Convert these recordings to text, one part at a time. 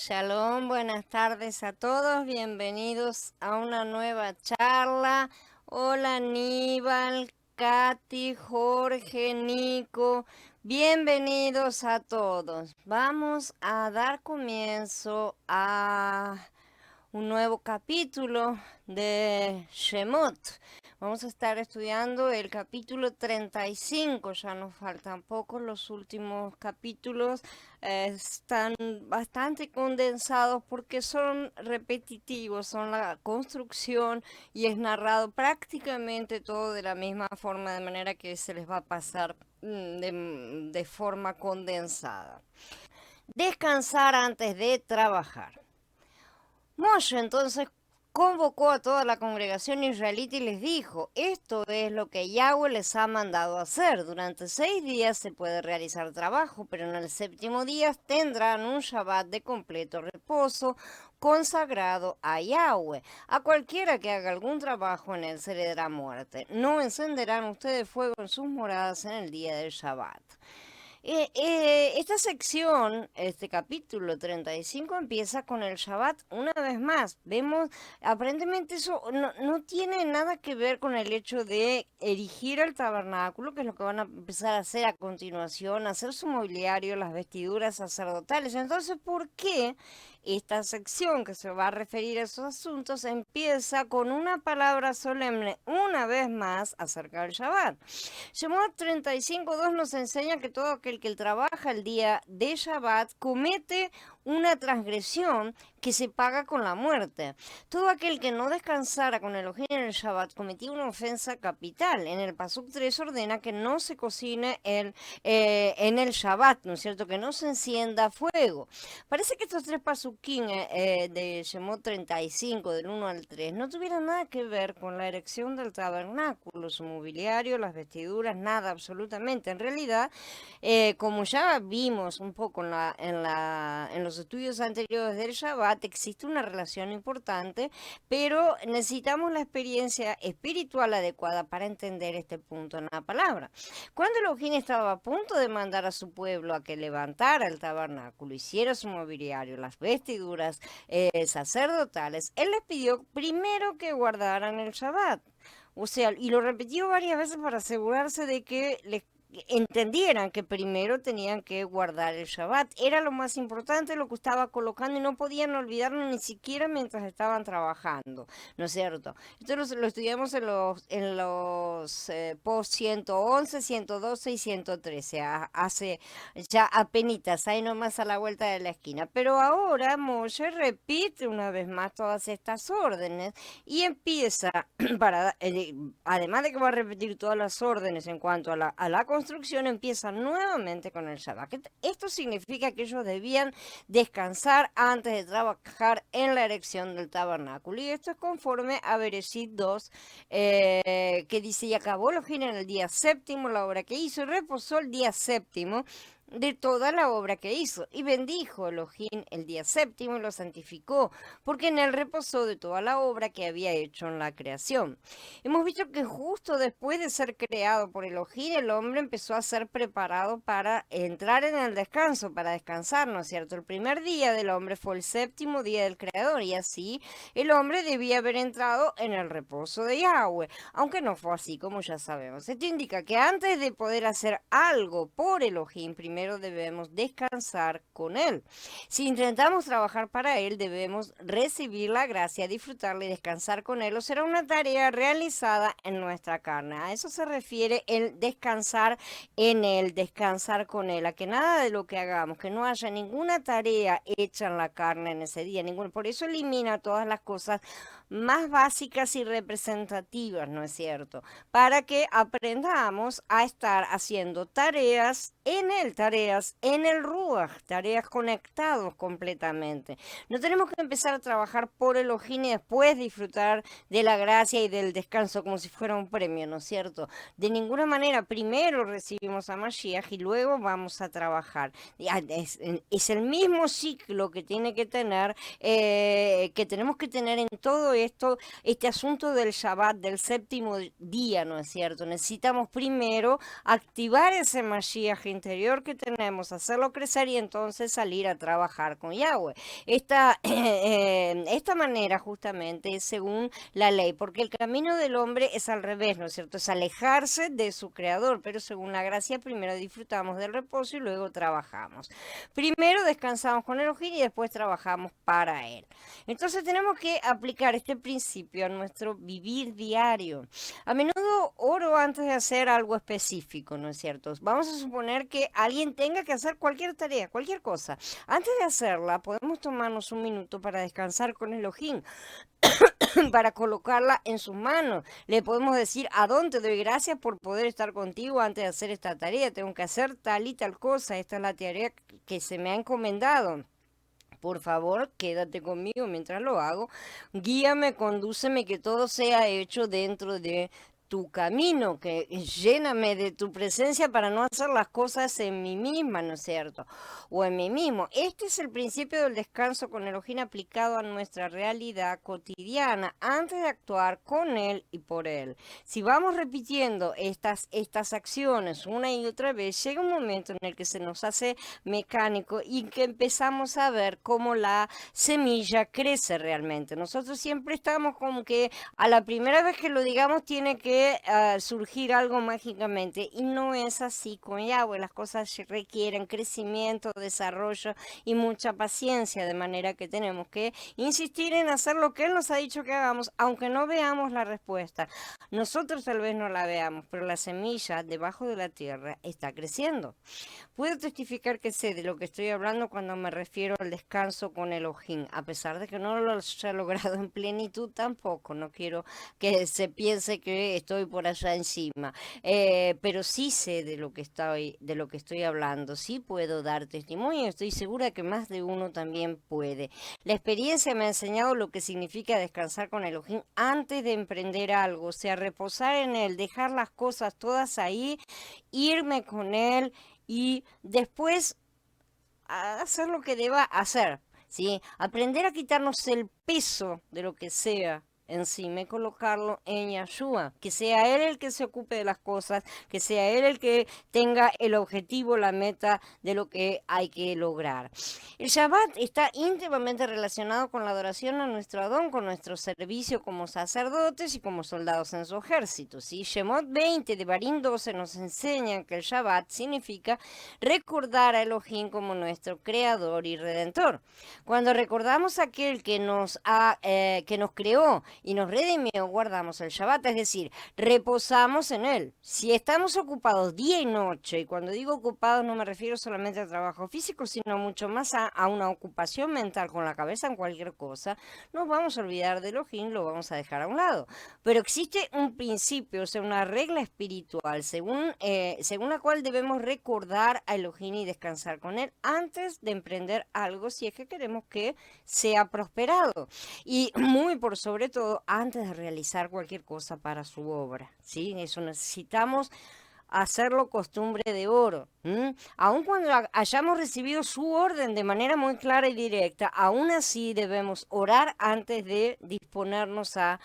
Shalom, buenas tardes a todos, bienvenidos a una nueva charla. Hola Aníbal, Katy, Jorge, Nico, bienvenidos a todos. Vamos a dar comienzo a un nuevo capítulo de Shemot. Vamos a estar estudiando el capítulo 35, ya nos faltan pocos, los últimos capítulos están bastante condensados porque son repetitivos, son la construcción y es narrado prácticamente todo de la misma forma, de manera que se les va a pasar de forma condensada. Descansar antes de trabajar. Moshe entonces convocó a toda la congregación israelita y les dijo: esto es lo que Yahweh les ha mandado hacer. Durante 6 días se puede realizar trabajo, pero en el séptimo día tendrán un Shabbat de completo reposo consagrado a Yahweh. A cualquiera que haga algún trabajo en él se le dará muerte. No encenderán ustedes fuego en sus moradas en el día del Shabbat. Esta sección, este capítulo 35, empieza con el Shabbat una vez más. Vemos, aparentemente eso no tiene nada que ver con el hecho de erigir el tabernáculo, que es lo que van a empezar a hacer a continuación, hacer su mobiliario, las vestiduras sacerdotales. Entonces, ¿por qué esta sección que se va a referir a esos asuntos empieza con una palabra solemne una vez más acerca del Shabbat? Shemot 35:2 nos enseña que todo aquel que trabaja el día de Shabbat comete una transgresión que se paga con la muerte. Todo aquel que no descansara con Elohim en el Shabbat cometía una ofensa capital. En el Pasuk 3 ordena que no se cocine en el Shabbat, ¿no es cierto? Que no se encienda fuego. Parece que estos tres Pasukim de Shemot 35, del 1 al 3, no tuvieran nada que ver con la erección del tabernáculo, su mobiliario, las vestiduras, nada absolutamente. En realidad, como ya vimos un poco en los estudios anteriores del Shabbat, existe una relación importante, pero necesitamos la experiencia espiritual adecuada para entender este punto en la palabra. Cuando Elohim estaba a punto de mandar a su pueblo a que levantara el tabernáculo, hiciera su mobiliario, las vestiduras sacerdotales, él les pidió primero que guardaran el Shabbat. O sea, y lo repitió varias veces para asegurarse de que les entendieran que primero tenían que guardar el Shabbat. Era lo más importante, lo que estaba colocando, y no podían olvidarlo ni siquiera mientras estaban trabajando, ¿no es cierto? Esto lo estudiamos en los post 111, 112 y 113, hace ya apenitas, ahí nomás a la vuelta de la esquina. Pero ahora Moshe repite una vez más todas estas órdenes y empieza para, además de que va a repetir todas las órdenes en cuanto a la construcción, empieza nuevamente con el Shabbat. Esto significa que ellos debían descansar antes de trabajar en la erección del tabernáculo. Y esto es conforme a Bereshit 2, que dice: y acabó Elohim en el día séptimo la obra que hizo, y reposó el día séptimo de toda la obra que hizo, y bendijo Elohim el día séptimo y lo santificó, porque en él reposó de toda la obra que había hecho en la creación. Hemos visto que justo después de ser creado por Elohim, el hombre empezó a ser preparado para entrar en el descanso, para descansar, ¿no es cierto? El primer día del hombre fue el séptimo día del creador, y así el hombre debía haber entrado en el reposo de Yahweh, aunque no fue así, como ya sabemos. Esto indica que antes de poder hacer algo por Elohim, primero debemos descansar con él. Si intentamos trabajar para él, debemos recibir la gracia, disfrutarla y descansar con él, o será una tarea realizada en nuestra carne. A eso se refiere el descansar en él, descansar con él, a que nada de lo que hagamos, que no haya ninguna tarea hecha en la carne en ese día, por eso elimina todas las cosas más básicas y representativas, ¿no es cierto? Para que aprendamos a estar haciendo tareas en el Ruach, tareas conectados completamente. No tenemos que empezar a trabajar por Elohim y después disfrutar de la gracia y del descanso como si fuera un premio, ¿no es cierto? De ninguna manera, primero recibimos a Mashiach y luego vamos a trabajar. Es el mismo ciclo que tiene que tenemos que tener en todo esto, este asunto del Shabbat, del séptimo día, ¿no es cierto? Necesitamos primero activar ese Mashiach interior que tenemos, hacerlo crecer y entonces salir a trabajar con Yahweh. Esta manera justamente es según la ley, porque el camino del hombre es al revés, ¿no es cierto? Es alejarse de su creador, pero según la gracia primero disfrutamos del reposo y luego trabajamos. Primero descansamos con Elohim y después trabajamos para él. Entonces tenemos que aplicar este principio a nuestro vivir diario. A menudo oro antes de hacer algo específico, ¿no es cierto? Vamos a suponer que alguien tenga que hacer cualquier tarea, cualquier cosa. Antes de hacerla, podemos tomarnos un minuto para descansar con Elohim, para colocarla en sus manos. Le podemos decir, Adón, te doy gracias por poder estar contigo antes de hacer esta tarea. Tengo que hacer tal y tal cosa. Esta es la tarea que se me ha encomendado. Por favor, quédate conmigo mientras lo hago. Guíame, condúceme, que todo sea hecho dentro de tu camino, que lléname de tu presencia para no hacer las cosas en mí misma, ¿no es cierto? O en mí mismo. Este es el principio del descanso con Elohim aplicado a nuestra realidad cotidiana antes de actuar con él y por él. Si vamos repitiendo estas acciones una y otra vez, llega un momento en el que se nos hace mecánico y que empezamos a ver cómo la semilla crece realmente. Nosotros siempre estamos como que a la primera vez que lo digamos tiene que surgir algo mágicamente, y no es así con Yahweh. Las cosas requieren crecimiento, desarrollo y mucha paciencia, de manera que tenemos que insistir en hacer lo que Él nos ha dicho que hagamos, aunque no veamos la respuesta. Nosotros tal vez no la veamos, pero la semilla debajo de la tierra está creciendo. Puedo testificar que sé de lo que estoy hablando cuando me refiero al descanso con Elohim, a pesar de que no lo haya logrado en plenitud tampoco. No quiero que se piense que estoy por allá encima, pero sí sé de lo que estoy hablando. Sí puedo dar testimonio. Estoy segura que más de uno también puede. La experiencia me ha enseñado lo que significa descansar con Elohim antes de emprender algo, o sea, reposar en él, dejar las cosas todas ahí, irme con él y después hacer lo que deba hacer, ¿sí? Aprender a quitarnos el peso de lo que sea encima y colocarlo en Yahshua, que sea Él el que se ocupe de las cosas, que sea Él el que tenga el objetivo, la meta de lo que hay que lograr. El Shabbat está íntimamente relacionado con la adoración a nuestro Adón, con nuestro servicio como sacerdotes y como soldados en su ejército, ¿sí? Shemot 20 de Barín 12 nos enseña que el Shabbat significa recordar a Elohim como nuestro creador y redentor. Cuando recordamos a aquel que nos creó y nos redimió, guardamos el Shabbat, es decir, reposamos en él. Si estamos ocupados día y noche, y cuando digo ocupados no me refiero solamente al trabajo físico, sino mucho más a una ocupación mental con la cabeza en cualquier cosa, nos vamos a olvidar de Elohim, lo vamos a dejar a un lado. Pero existe un principio, o sea, una regla espiritual, según la cual debemos recordar a Elohim y descansar con él antes de emprender algo, si es que queremos que sea prosperado. Y muy por sobre todo, antes de realizar cualquier cosa para su obra, ¿sí? Eso necesitamos hacerlo costumbre de oro. Aun cuando hayamos recibido su orden de manera muy clara y directa, aún así debemos orar antes de disponernos a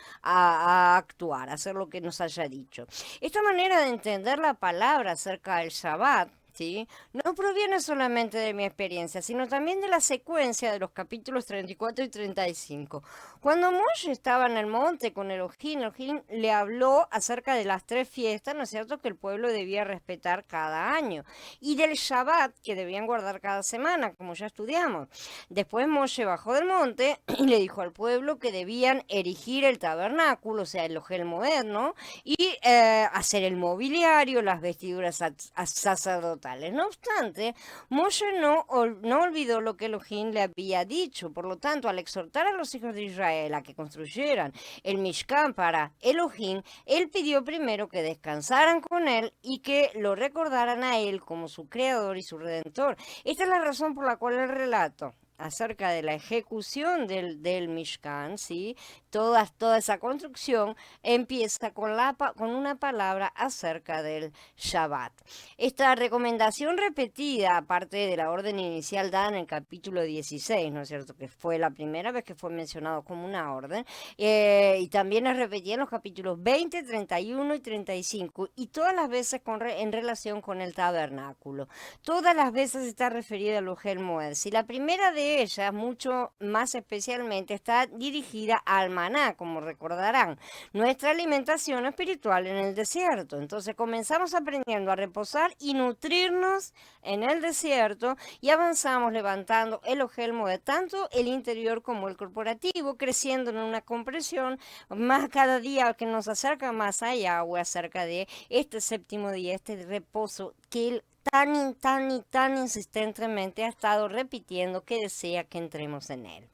actuar, a hacer lo que nos haya dicho. Esta manera de entender la palabra acerca del Shabbat, ¿sí? No proviene solamente de mi experiencia, sino también de la secuencia de los capítulos 34 y 35. Cuando Moshe estaba en el monte con Elohim le habló acerca de las 3 fiestas, ¿no es cierto?, que el pueblo debía respetar cada año, y del Shabbat, que debían guardar cada semana, como ya estudiamos. Después Moshe bajó del monte y le dijo al pueblo que debían erigir el tabernáculo, o sea, el Ohel Moed, ¿no?, y hacer el mobiliario, las vestiduras sacerdotales. No obstante, Moshe no olvidó lo que Elohim le había dicho. Por lo tanto, al exhortar a los hijos de Israel a que construyeran el Mishkan para Elohim, él pidió primero que descansaran con él y que lo recordaran a él como su creador y su redentor. Esta es la razón por la cual el relato acerca de la ejecución del Mishkan, ¿sí?, toda esa construcción empieza con una palabra acerca del Shabbat. Esta recomendación repetida, aparte de la orden inicial dada en el capítulo 16, ¿no es cierto?, que fue la primera vez que fue mencionado como una orden, y también es repetida en los capítulos 20, 31 y 35, y todas las veces en relación con el tabernáculo. Todas las veces está referida al Ojel Moed. Si la primera de ellas, mucho más especialmente, está dirigida al maná, como recordarán, nuestra alimentación espiritual en el desierto. Entonces comenzamos aprendiendo a reposar y nutrirnos en el desierto y avanzamos levantando el Ojel Moed, tanto el interior como el corporativo, creciendo en una comprensión más cada día que nos acerca más a Yahweh acerca de este séptimo día, este reposo que él tan insistentemente ha estado repitiendo que desea que entremos en él.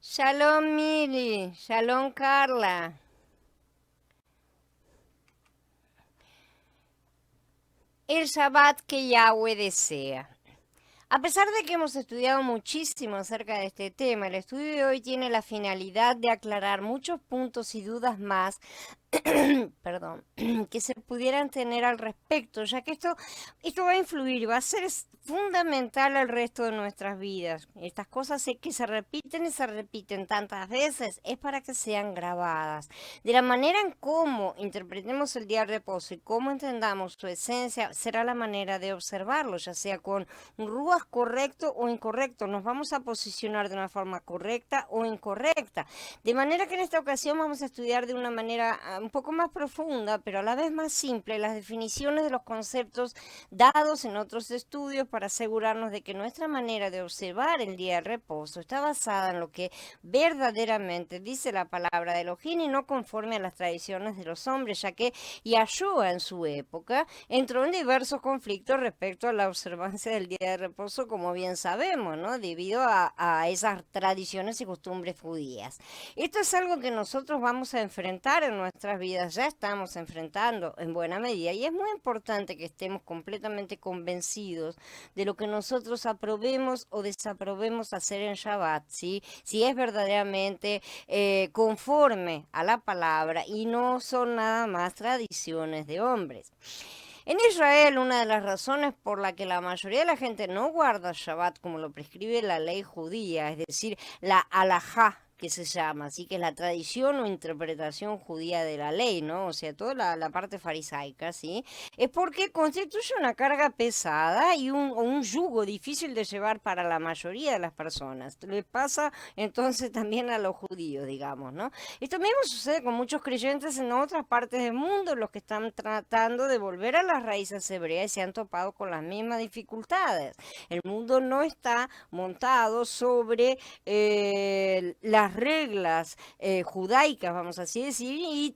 Shalom Miri, shalom Carla. El Shabbat que Yahweh desea. A pesar de que hemos estudiado muchísimo acerca de este tema, el estudio de hoy tiene la finalidad de aclarar muchos puntos y dudas más perdón, que se pudieran tener al respecto, ya que esto va a influir, va a ser fundamental al resto de nuestras vidas. Estas cosas que se repiten y se repiten tantas veces es para que sean grabadas. De la manera en cómo interpretemos el día de reposo y cómo entendamos su esencia, será la manera de observarlo, ya sea con un ruaj correcto o incorrecto. Nos vamos a posicionar de una forma correcta o incorrecta. De manera que en esta ocasión vamos a estudiar de una manera un poco más profunda, pero a la vez más simple, las definiciones de los conceptos dados en otros estudios para asegurarnos de que nuestra manera de observar el día de reposo está basada en lo que verdaderamente dice la palabra de Elohim y no conforme a las tradiciones de los hombres, ya que Yahshua en su época entró en diversos conflictos respecto a la observancia del día de reposo, como bien sabemos, ¿no?, debido a esas tradiciones y costumbres judías. Esto es algo que nosotros vamos a enfrentar en nuestras vidas, ya estamos enfrentando en buena medida, y es muy importante que estemos completamente convencidos de lo que nosotros aprobemos o desaprobemos hacer en Shabbat, ¿sí? Si es verdaderamente conforme a la palabra y no son nada más tradiciones de hombres. En Israel, una de las razones por la que la mayoría de la gente no guarda Shabbat como lo prescribe la ley judía, es decir, la halajá, que se llama, así que es la tradición o interpretación judía de la ley, ¿no? O sea, toda la parte farisaica, ¿sí? Es porque constituye una carga pesada y un yugo difícil de llevar para la mayoría de las personas. Le pasa entonces también a los judíos, digamos, ¿no? Esto mismo sucede con muchos creyentes en otras partes del mundo, los que están tratando de volver a las raíces hebreas y se han topado con las mismas dificultades. El mundo no está montado sobre las reglas judaicas, vamos así decir, y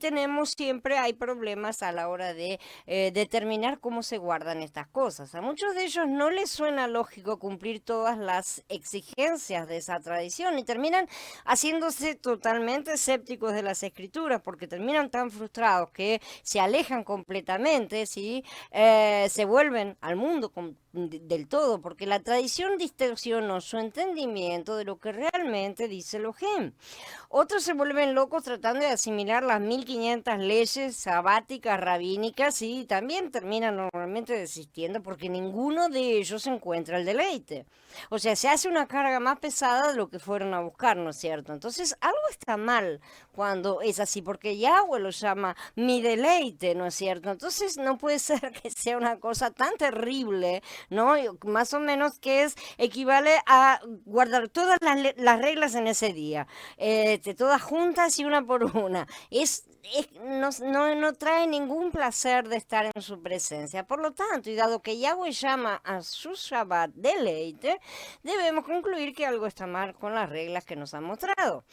hay problemas a la hora de determinar cómo se guardan estas cosas. A muchos de ellos no les suena lógico cumplir todas las exigencias de esa tradición y terminan haciéndose totalmente escépticos de las escrituras porque terminan tan frustrados que se alejan completamente, ¿sí? Se vuelven al mundo del todo, porque la tradición distorsionó su entendimiento de lo que realmente dice Elohim. Otros se vuelven locos tratando de asimilar las 1500 leyes sabáticas, rabínicas, y también terminan normalmente desistiendo porque ninguno de ellos encuentra el deleite. O sea, se hace una carga más pesada de lo que fueron a buscar, ¿no es cierto? Entonces, algo está mal cuando es así, porque Yahweh lo llama mi deleite, ¿no es cierto? Entonces, no puede ser que sea una cosa tan terrible, ¿no? Más o menos que equivale a guardar todas las reglas en ese día, todas juntas y una por una. No trae ningún placer de estar en su presencia. Por lo tanto, y dado que Yahweh llama a su Shabbat deleite, debemos concluir que algo está mal con las reglas que nos han mostrado.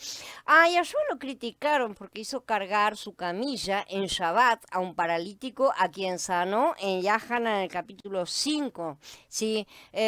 A Yahshua lo criticaron porque hizo cargar su camilla en Shabbat a un paralítico a quien sanó en Yahana en el capítulo 5, ¿sí?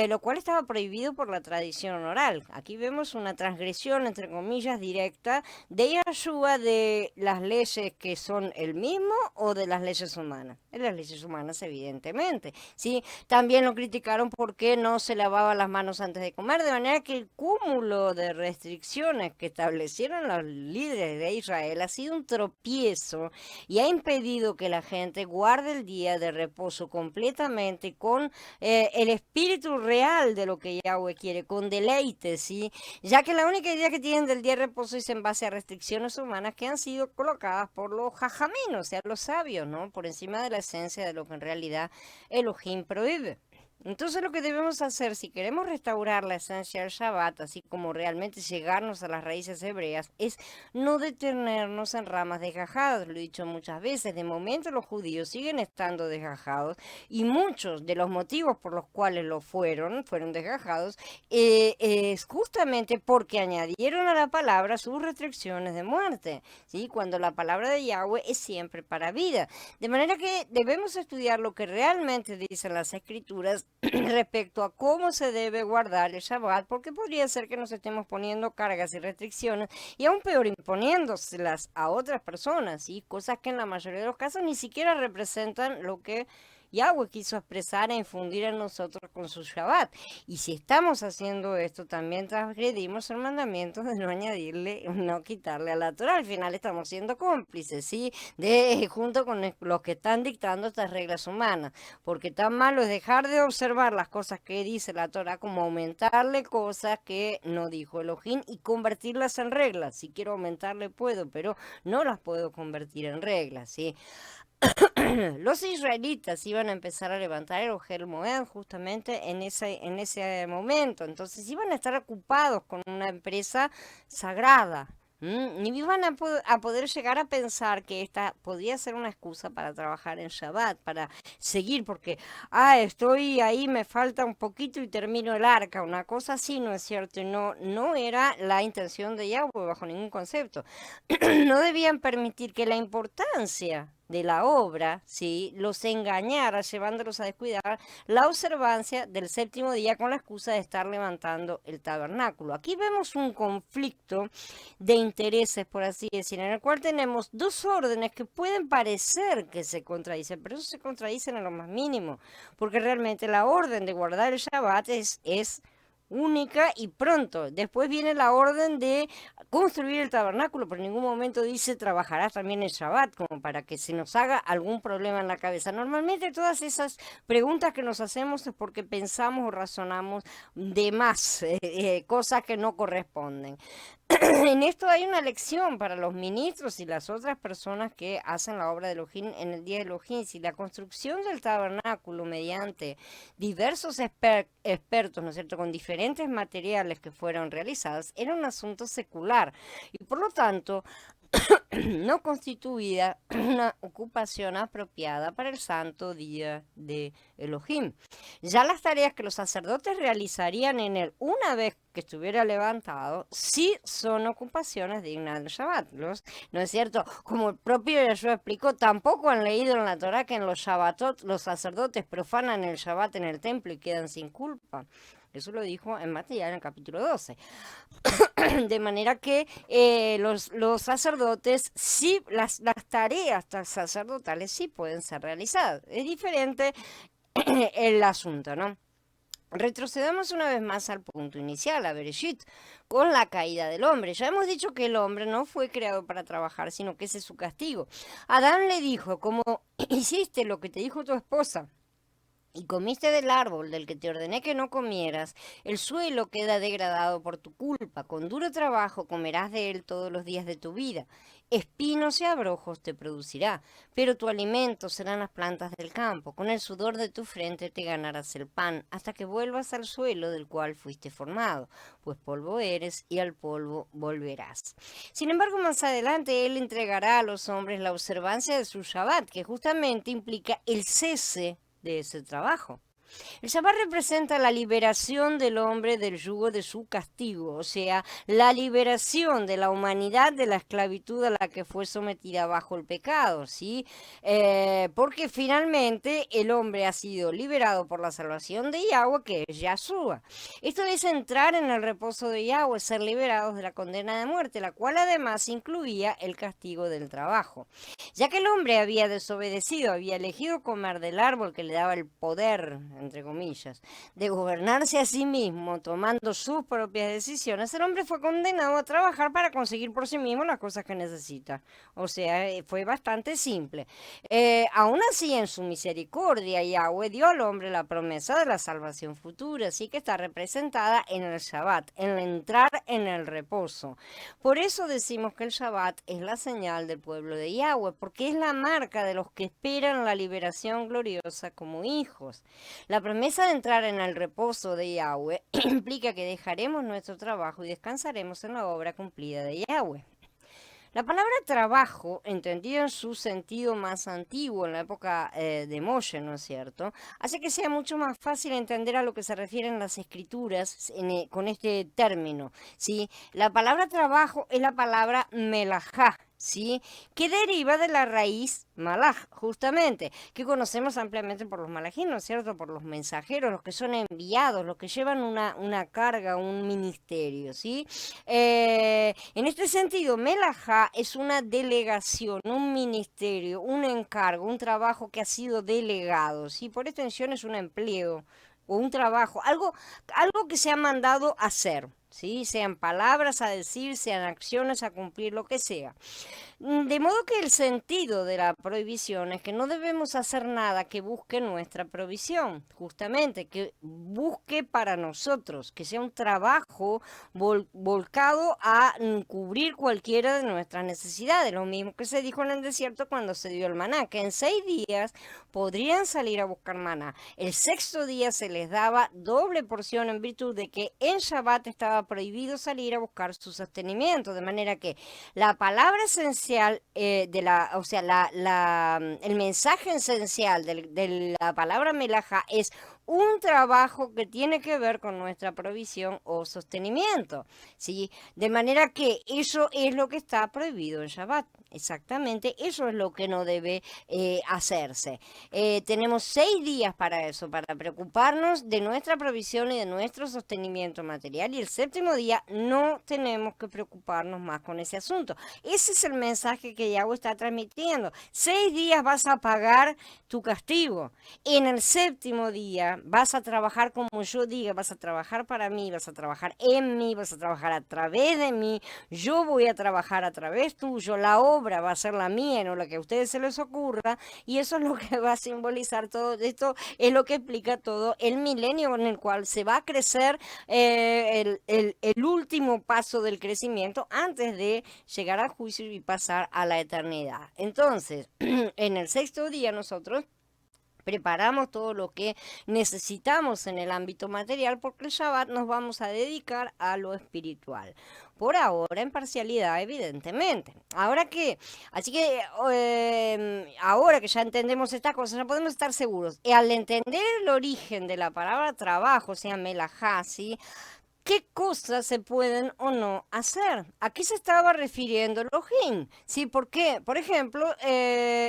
Lo cual estaba prohibido por la tradición oral. Aquí vemos una transgresión, entre comillas, comillas, directa de Yahshua de las leyes que son el mismo o de las leyes humanas. De las leyes humanas, evidentemente. ¿Sí? También lo criticaron porque no se lavaba las manos antes de comer, de manera que el cúmulo de restricciones que establecieron los líderes de Israel ha sido un tropiezo y ha impedido que la gente guarde el día de reposo completamente con el espíritu real de lo que Yahweh quiere, con deleite, ¿sí? Ya que la única idea que tienen del día de reposo es en base a restricciones humanas que han sido colocadas por los jajamín, o sea, los sabios, ¿no? Por encima de la esencia de lo que en realidad Elohim prohíbe. Entonces lo que debemos hacer si queremos restaurar la esencia del Shabbat, así como realmente llegarnos a las raíces hebreas, es no detenernos en ramas desgajadas. Lo he dicho muchas veces, de momento los judíos siguen estando desgajados y muchos de los motivos por los cuales fueron desgajados, es justamente porque añadieron a la palabra sus restricciones de muerte, ¿sí? Cuando la palabra de Yahweh es siempre para vida. De manera que debemos estudiar lo que realmente dicen las escrituras respecto a cómo se debe guardar el Shabbat, porque podría ser que nos estemos poniendo cargas y restricciones y aún peor imponiéndoselas a otras personas, ¿sí? Cosas que en la mayoría de los casos ni siquiera representan lo que Yahweh quiso expresar e infundir en nosotros con su Shabbat. Y si estamos haciendo esto, también transgredimos el mandamiento de no añadirle, no quitarle a la Torah. Al final estamos siendo cómplices, ¿sí? Junto con los que están dictando estas reglas humanas. Porque tan malo es dejar de observar las cosas que dice la Torah como aumentarle cosas que no dijo Elohim y convertirlas en reglas. Si quiero aumentarle puedo, pero no las puedo convertir en reglas, ¿sí? Los israelitas iban a empezar a levantar el Ohel Moed justamente en ese momento. Entonces iban a estar ocupados con una empresa sagrada. Ni iban a poder llegar a pensar que esta podía ser una excusa para trabajar en Shabbat, para seguir, porque, estoy ahí, me falta un poquito y termino el arca. Una cosa así, ¿no es cierto? Y no era la intención de Yahweh bajo ningún concepto. No debían permitir que la importancia de la obra, ¿sí?, los engañara, llevándolos a descuidar la observancia del séptimo día con la excusa de estar levantando el tabernáculo. Aquí vemos un conflicto de intereses, por así decir, en el cual tenemos dos órdenes que pueden parecer que se contradicen, pero eso se contradicen en lo más mínimo, porque realmente la orden de guardar el Shabbat es única y pronto. Después viene la orden de construir el tabernáculo, pero en ningún momento dice trabajarás también el Shabbat, como para que se nos haga algún problema en la cabeza. Normalmente todas esas preguntas que nos hacemos es porque pensamos o razonamos de más, cosas que no corresponden. En esto hay una lección para los ministros y las otras personas que hacen la obra de Elohim en el día de Elohim. Si la construcción del tabernáculo mediante diversos expertos, ¿no es cierto?, con diferentes materiales que fueron realizados, era un asunto secular y por lo tanto no constituía una ocupación apropiada para el santo día de Elohim. Ya las tareas que los sacerdotes realizarían en él una vez que estuviera levantado, sí son ocupaciones dignas del Shabbat. ¿No es cierto? Como el propio Yahshua explicó, tampoco han leído en la Torah que en los Shabbatot los sacerdotes profanan el Shabbat en el templo y quedan sin culpa. Eso lo dijo en Mateo en el capítulo 12. De manera que los sacerdotes, sí, las tareas sacerdotales sí pueden ser realizadas. Es diferente el asunto, ¿no? Retrocedamos una vez más al punto inicial, a Bereshit, con la caída del hombre. Ya hemos dicho que el hombre no fue creado para trabajar, sino que ese es su castigo. Adán le dijo, como hiciste lo que te dijo tu esposa, y comiste del árbol del que te ordené que no comieras, el suelo queda degradado por tu culpa. Con duro trabajo comerás de él todos los días de tu vida. Espinos y abrojos te producirá, pero tu alimento serán las plantas del campo. Con el sudor de tu frente te ganarás el pan, hasta que vuelvas al suelo del cual fuiste formado, pues polvo eres y al polvo volverás. Sin embargo, más adelante él entregará a los hombres la observancia de su Shabbat, que justamente implica el cese de ese trabajo. El Shabbat representa la liberación del hombre del yugo de su castigo, o sea, la liberación de la humanidad de la esclavitud a la que fue sometida bajo el pecado, ¿sí? Porque finalmente el hombre ha sido liberado por la salvación de Yahweh, que es Yahshua. Esto es entrar en el reposo de Yahweh, ser liberados de la condena de muerte, la cual además incluía el castigo del trabajo. Ya que el hombre había desobedecido, había elegido comer del árbol que le daba el poder, entre comillas, de gobernarse a sí mismo, tomando sus propias decisiones, el hombre fue condenado a trabajar para conseguir por sí mismo las cosas que necesita. O sea, fue bastante simple. Aún así, en su misericordia, Yahweh dio al hombre la promesa de la salvación futura, así que está representada en el Shabbat, en entrar en el reposo. Por eso decimos que el Shabbat es la señal del pueblo de Yahweh, porque es la marca de los que esperan la liberación gloriosa como hijos. La promesa de entrar en el reposo de Yahweh implica que dejaremos nuestro trabajo y descansaremos en la obra cumplida de Yahweh. La palabra trabajo, entendido en su sentido más antiguo, en la época de Moshe, ¿no es cierto?, hace que sea mucho más fácil entender a lo que se refieren las escrituras con este término, ¿sí? La palabra trabajo es la palabra melajá, ¿sí? Que deriva de la raíz malaj, justamente, que conocemos ampliamente por los malajín, ¿no es cierto?, por los mensajeros, los que son enviados, los que llevan una carga, un ministerio, ¿sí? En este sentido, melajá es una delegación, un ministerio, un encargo, un trabajo que ha sido delegado, ¿sí? Por extensión es un empleo o un trabajo, algo que se ha mandado a hacer, ¿sí? Sean palabras a decir, sean acciones a cumplir, lo que sea. De modo que el sentido de la prohibición es que no debemos hacer nada que busque nuestra provisión, justamente, que busque para nosotros, que sea un trabajo volcado a cubrir cualquiera de nuestras necesidades, lo mismo que se dijo en el desierto cuando se dio el maná, que en 6 días podrían salir a buscar maná. El sexto día se les daba doble porción en virtud de que en Shabbat estaba prohibido salir a buscar su sostenimiento, de manera que la palabra esencial o sea, el mensaje esencial de la palabra melaja es un trabajo que tiene que ver con nuestra provisión o sostenimiento, ¿sí? De manera que eso es lo que está prohibido en Shabbat. Exactamente, eso es lo que no debe hacerse. Tenemos 6 días para eso, para preocuparnos de nuestra provisión y de nuestro sostenimiento material, y el séptimo día no tenemos que preocuparnos más con ese asunto. Ese es el mensaje que Yahweh está transmitiendo. 6 días vas a pagar tu castigo. En el séptimo día vas a trabajar como yo diga, vas a trabajar para mí, vas a trabajar en mí, vas a trabajar a través de mí, yo voy a trabajar a través tuyo, la obra va a ser la mía, no la que a ustedes se les ocurra, y eso es lo que va a simbolizar todo esto, es lo que explica todo el milenio en el cual se va a crecer el último paso del crecimiento antes de llegar al juicio y pasar a la eternidad. Entonces, en el sexto día nosotros preparamos todo lo que necesitamos en el ámbito material, porque el Shabbat nos vamos a dedicar a lo espiritual. Por ahora en parcialidad, evidentemente. Así que ahora que ya entendemos estas cosas, ya podemos estar seguros. Al entender el origen de la palabra trabajo, o sea, melajá, ¿sí? ¿Qué cosas se pueden o no hacer? ¿A qué se estaba refiriendo Elohim? Sí, ¿por qué? Por ejemplo,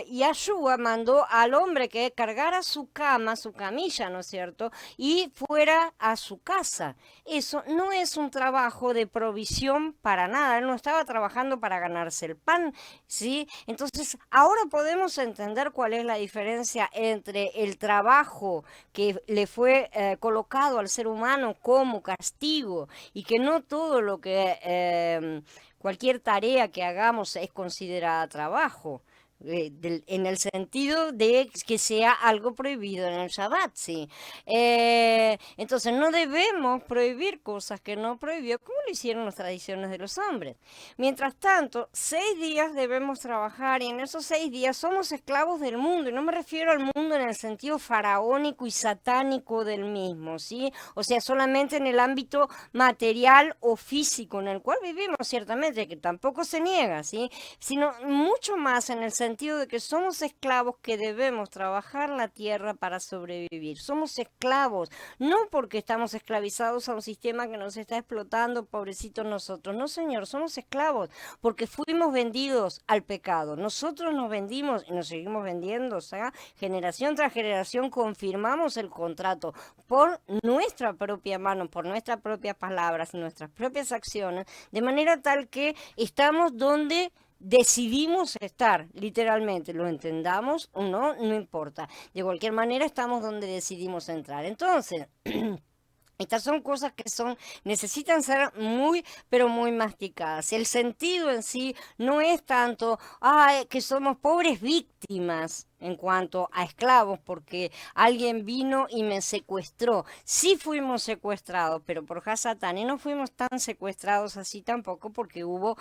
Yahshua mandó al hombre que cargara su cama, su camilla, ¿no es cierto? Y fuera a su casa. Eso no es un trabajo de provisión para nada. Él no estaba trabajando para ganarse el pan, ¿sí? Entonces, ahora podemos entender cuál es la diferencia entre el trabajo que le fue colocado al ser humano como castigo, y que no todo lo que cualquier tarea que hagamos es considerada trabajo. En el sentido de que sea algo prohibido en el Shabbat, sí. Entonces no debemos prohibir cosas que no prohibió, como lo hicieron las tradiciones de los hombres. Mientras tanto, 6 días debemos trabajar, y en esos 6 días somos esclavos del mundo, y no me refiero al mundo en el sentido faraónico y satánico del mismo, ¿sí? O sea, solamente en el ámbito material o físico en el cual vivimos, ciertamente, que tampoco se niega, ¿sí? Sino mucho más en el sentido sentido de que somos esclavos que debemos trabajar la tierra para sobrevivir. Somos esclavos, no porque estamos esclavizados a un sistema que nos está explotando, pobrecitos nosotros. No, señor, somos esclavos porque fuimos vendidos al pecado. Nosotros nos vendimos y nos seguimos vendiendo, o sea, generación tras generación confirmamos el contrato por nuestra propia mano, por nuestras propias palabras, nuestras propias acciones, de manera tal que estamos donde decidimos estar, literalmente, lo entendamos o no, no importa. De cualquier manera estamos donde decidimos entrar. Entonces, estas son cosas que necesitan ser muy, pero muy masticadas. El sentido en sí no es tanto, que somos pobres víctimas en cuanto a esclavos, porque alguien vino y me secuestró. Sí fuimos secuestrados, pero por Hasatán, y no fuimos tan secuestrados así tampoco, porque hubo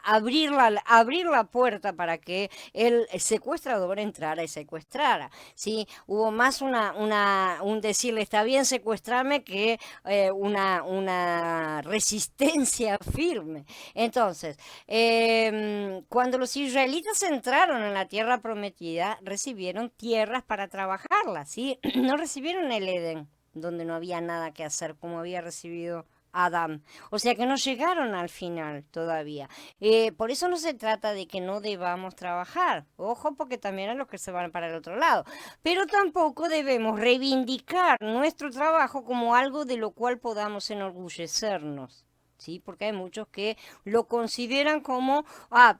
abrir la puerta para que el secuestrador entrara y secuestrara. ¿Sí? Hubo más un decirle, está bien secuestrarme, que una resistencia firme. Entonces, cuando los israelitas entraron en la tierra prometida, recibieron tierras para trabajarlas, ¿sí? No recibieron el Edén, donde no había nada que hacer, como había recibido Adán. O sea que no llegaron al final todavía. Por eso no se trata de que no debamos trabajar. Ojo, porque también hay los que se van para el otro lado. Pero tampoco debemos reivindicar nuestro trabajo como algo de lo cual podamos enorgullecernos. ¿Sí? Porque hay muchos que lo consideran como,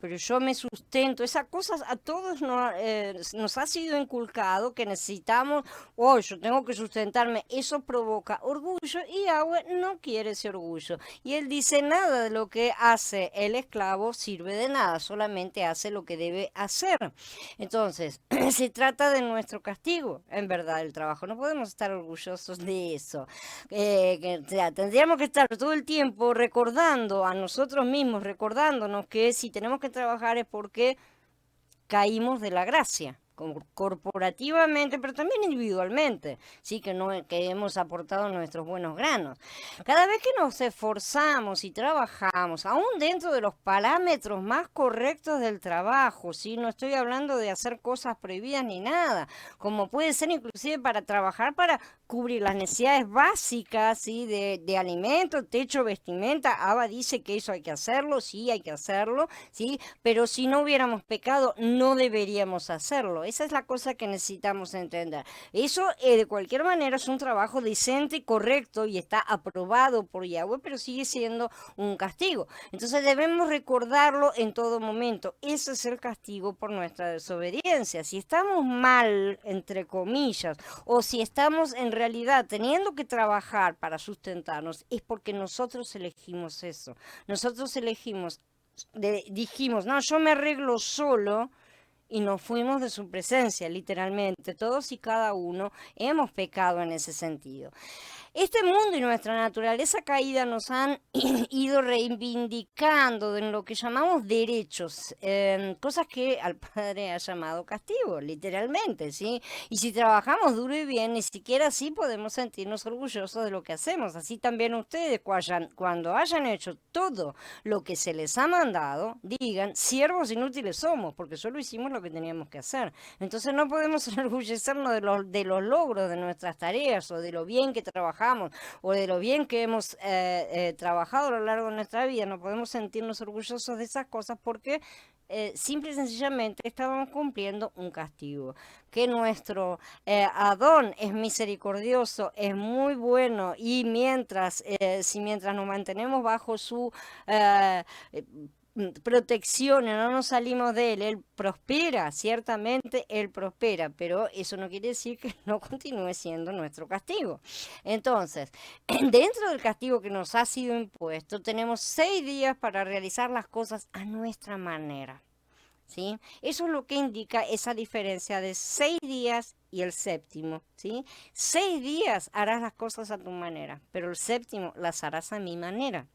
pero yo me sustento. Esas cosas a todos nos ha sido inculcado que necesitamos, yo tengo que sustentarme. Eso provoca orgullo y Yahweh no quiere ese orgullo. Y él dice, nada de lo que hace el esclavo sirve de nada, solamente hace lo que debe hacer. Entonces, se trata de nuestro castigo, en verdad, el trabajo. No podemos estar orgullosos de eso. O sea, tendríamos que estar todo el tiempo recordando a nosotros mismos, recordándonos que si tenemos que trabajar es porque caímos de la gracia, corporativamente, pero también individualmente, sí, que hemos aportado nuestros buenos granos. Cada vez que nos esforzamos y trabajamos, aún dentro de los parámetros más correctos del trabajo, sí, no estoy hablando de hacer cosas prohibidas ni nada, como puede ser inclusive para trabajar para cubrir las necesidades básicas, ¿sí? de alimento, techo, vestimenta. Abba dice que eso hay que hacerlo, sí, hay que hacerlo, ¿sí? Pero si no hubiéramos pecado, no deberíamos hacerlo. Esa es la cosa que necesitamos entender. Eso, de cualquier manera, es un trabajo decente y correcto y está aprobado por Yahweh, pero sigue siendo un castigo. Entonces debemos recordarlo en todo momento. Ese es el castigo por nuestra desobediencia. Si estamos mal, entre comillas, o si estamos en realidad teniendo que trabajar para sustentarnos, es porque nosotros elegimos eso. Nosotros dijimos, no, yo me arreglo solo, y nos fuimos de su presencia, literalmente. Todos y cada uno hemos pecado en ese sentido. Este mundo y nuestra naturaleza caída nos han ido reivindicando en lo que llamamos derechos, cosas que al Padre ha llamado castigo, literalmente, ¿sí? Y si trabajamos duro y bien, ni siquiera así podemos sentirnos orgullosos de lo que hacemos. Así también ustedes, cuando hayan hecho todo lo que se les ha mandado, digan, siervos inútiles somos, porque solo hicimos lo que teníamos que hacer. Entonces no podemos enorgullecernos de los logros de nuestras tareas o de lo bien que trabajamos o de lo bien que hemos trabajado a lo largo de nuestra vida. No podemos sentirnos orgullosos de esas cosas porque simple y sencillamente estábamos cumpliendo un castigo. Que nuestro Adón es misericordioso, es muy bueno, y mientras nos mantenemos bajo su protección y no nos salimos de él prospera, ciertamente él prospera, pero eso no quiere decir que no continúe siendo nuestro castigo. Entonces, dentro del castigo que nos ha sido impuesto, tenemos 6 días para realizar las cosas a nuestra manera. ¿Sí? Eso es lo que indica esa diferencia de 6 días y el séptimo, ¿sí? 6 días harás las cosas a tu manera, pero el séptimo las harás a mi manera.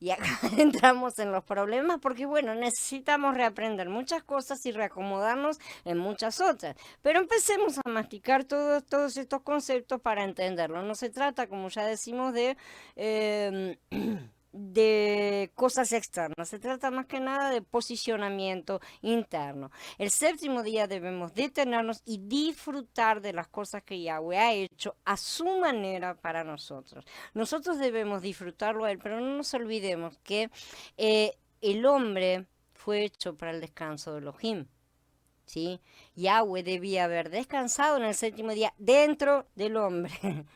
Y acá entramos en los problemas porque, bueno, necesitamos reaprender muchas cosas y reacomodarnos en muchas otras. Pero empecemos a masticar todos estos conceptos para entenderlo. No se trata, como ya decimos, de de cosas externas, se trata más que nada de posicionamiento interno. El séptimo día debemos detenernos y disfrutar de las cosas que Yahweh ha hecho a su manera para nosotros. Nosotros debemos disfrutarlo a Él, pero no nos olvidemos que el hombre fue hecho para el descanso de Elohim. ¿Sí? Yahweh debía haber descansado en el séptimo día dentro del hombre,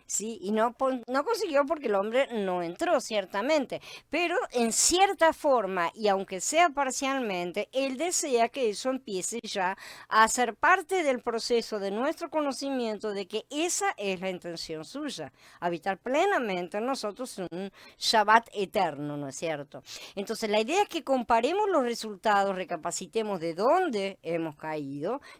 ¿sí? Y no consiguió porque el hombre no entró, ciertamente, pero en cierta forma, y aunque sea parcialmente, él desea que eso empiece ya a ser parte del proceso de nuestro conocimiento de que esa es la intención suya, habitar plenamente en nosotros un Shabbat eterno, ¿no es cierto? Entonces, la idea es que comparemos los resultados, recapacitemos de dónde hemos caído,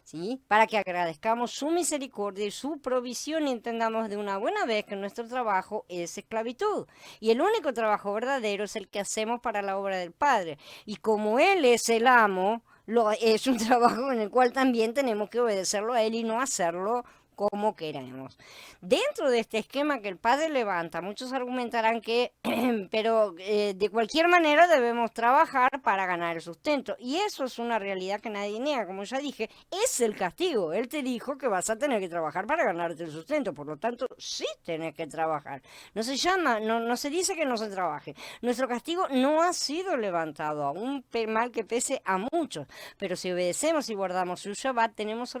¿sí? Para que agradezcamos su misericordia y su provisión y entendamos de una buena vez que nuestro trabajo es esclavitud. Y el único trabajo verdadero es el que hacemos para la obra del Padre. Y como Él es el amo, es un trabajo en el cual también tenemos que obedecerlo a Él y no hacerlo como queremos. Dentro de este esquema que el padre levanta, muchos argumentarán que, pero de cualquier manera debemos trabajar para ganar el sustento. Y eso es una realidad que nadie niega, como ya dije, es el castigo. Él te dijo que vas a tener que trabajar para ganarte el sustento, por lo tanto, sí tenés que trabajar. No se llama, no se dice que no se trabaje. Nuestro castigo no ha sido levantado, aún mal que pese a muchos. Pero si obedecemos y guardamos su Shabbat, tenemos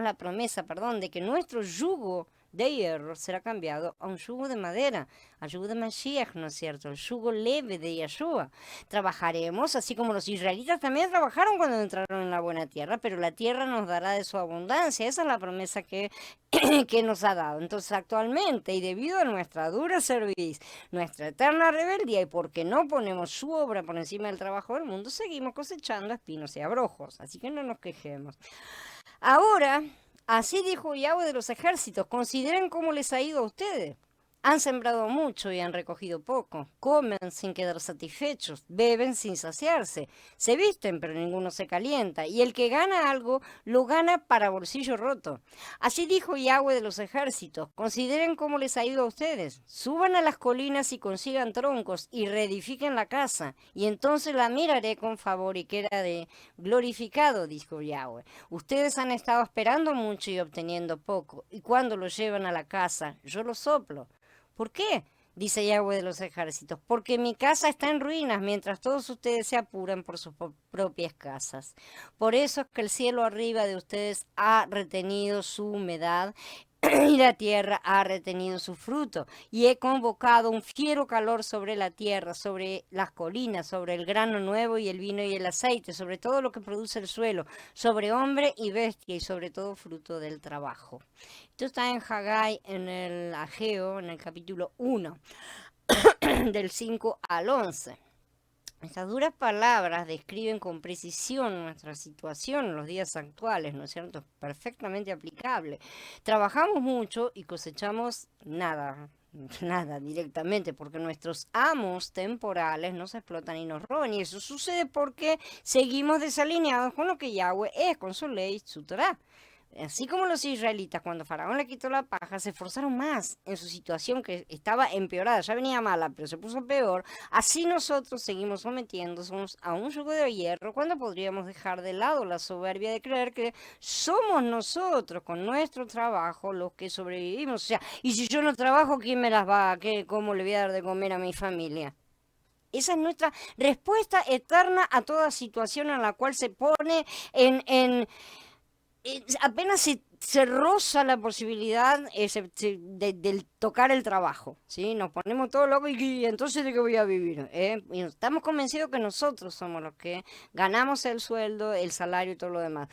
la promesa, perdón, de que nuestro yugo de hierro será cambiado a un yugo de madera, al yugo de Mashiach, ¿no es cierto? El yugo leve de Yeshua. Trabajaremos, así como los israelitas también trabajaron cuando entraron en la buena tierra, pero la tierra nos dará de su abundancia. Esa es la promesa que nos ha dado. Entonces, actualmente, y debido a nuestra dura cerviz, nuestra eterna rebeldía, y porque no ponemos su obra por encima del trabajo del mundo, seguimos cosechando espinos y abrojos. Así que no nos quejemos. Ahora, así dijo Yahweh de los ejércitos, consideren cómo les ha ido a ustedes. Han sembrado mucho y han recogido poco, comen sin quedar satisfechos, beben sin saciarse, se visten pero ninguno se calienta, y el que gana algo lo gana para bolsillo roto. Así dijo Yahweh de los ejércitos, consideren cómo les ha ido a ustedes, suban a las colinas y consigan troncos y reedifiquen la casa, y entonces la miraré con favor y quedaré glorificado, dijo Yahweh. Ustedes han estado esperando mucho y obteniendo poco, y cuando lo llevan a la casa, yo lo soplo. ¿Por qué? Dice Yahweh de los ejércitos, porque mi casa está en ruinas mientras todos ustedes se apuran por sus propias casas. Por eso es que el cielo arriba de ustedes ha retenido su humedad y la tierra ha retenido su fruto. Y he convocado un fiero calor sobre la tierra, sobre las colinas, sobre el grano nuevo y el vino y el aceite, sobre todo lo que produce el suelo, sobre hombre y bestia y sobre todo fruto del trabajo. Esto está en Haggai, en el Ageo, en el capítulo 1, del 5 al 11. Estas duras palabras describen con precisión nuestra situación en los días actuales, ¿no es cierto? Perfectamente aplicable. Trabajamos mucho y cosechamos nada, nada directamente, porque nuestros amos temporales nos explotan y nos roban. Y eso sucede porque seguimos desalineados con lo que Yahweh es, con su ley, su Torah. Así como los israelitas, cuando Faraón le quitó la paja, se esforzaron más en su situación que estaba empeorada, ya venía mala, pero se puso peor. Así nosotros seguimos sometiéndonos a un yugo de hierro cuando podríamos dejar de lado la soberbia de creer que somos nosotros con nuestro trabajo los que sobrevivimos. O sea, y si yo no trabajo, ¿quién me las va? ¿Cómo le voy a dar de comer a mi familia? Esa es nuestra respuesta eterna a toda situación en la cual se pone en apenas se roza la posibilidad de tocar el trabajo, ¿sí? Nos ponemos todos locos y entonces ¿de qué voy a vivir? Y estamos convencidos que nosotros somos los que ganamos el sueldo, el salario y todo lo demás.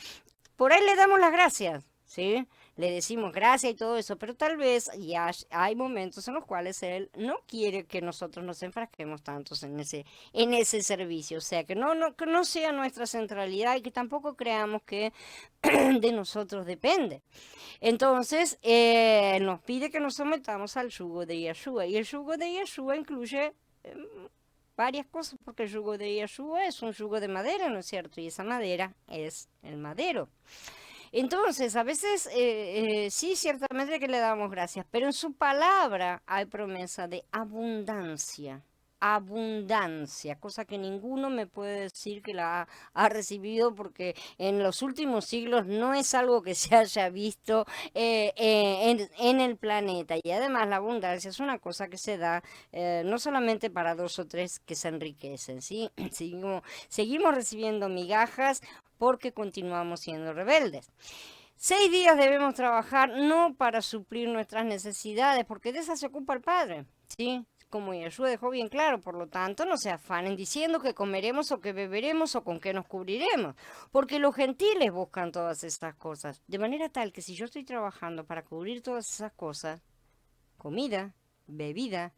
Por ahí le damos las gracias, ¿sí? Le decimos gracias y todo eso, pero tal vez ya hay momentos en los cuales él no quiere que nosotros nos enfrasquemos tantos en ese servicio, o sea, que no sea nuestra centralidad y que tampoco creamos que de nosotros depende. Entonces, nos pide que nos sometamos al yugo de Yeshua, y el yugo de Yeshua incluye varias cosas, porque el yugo de Yeshua es un yugo de madera, ¿no es cierto? Y esa madera es el madero. Entonces, a veces sí, ciertamente que le damos gracias, pero en su palabra hay promesa de abundancia. abundancia, cosa que ninguno me puede decir que ha recibido, porque en los últimos siglos no es algo que se haya visto en el planeta. Y además la abundancia es una cosa que se da no solamente para dos o tres que se enriquecen, ¿sí? Seguimos recibiendo migajas porque continuamos siendo rebeldes. 6 días debemos trabajar no para suplir nuestras necesidades, porque de esas se ocupa el Padre, ¿sí? Como Yeshua dejó bien claro, por lo tanto, no se afanen diciendo que comeremos o que beberemos o con qué nos cubriremos, porque los gentiles buscan todas estas cosas, de manera tal que si yo estoy trabajando para cubrir todas esas cosas, comida, bebida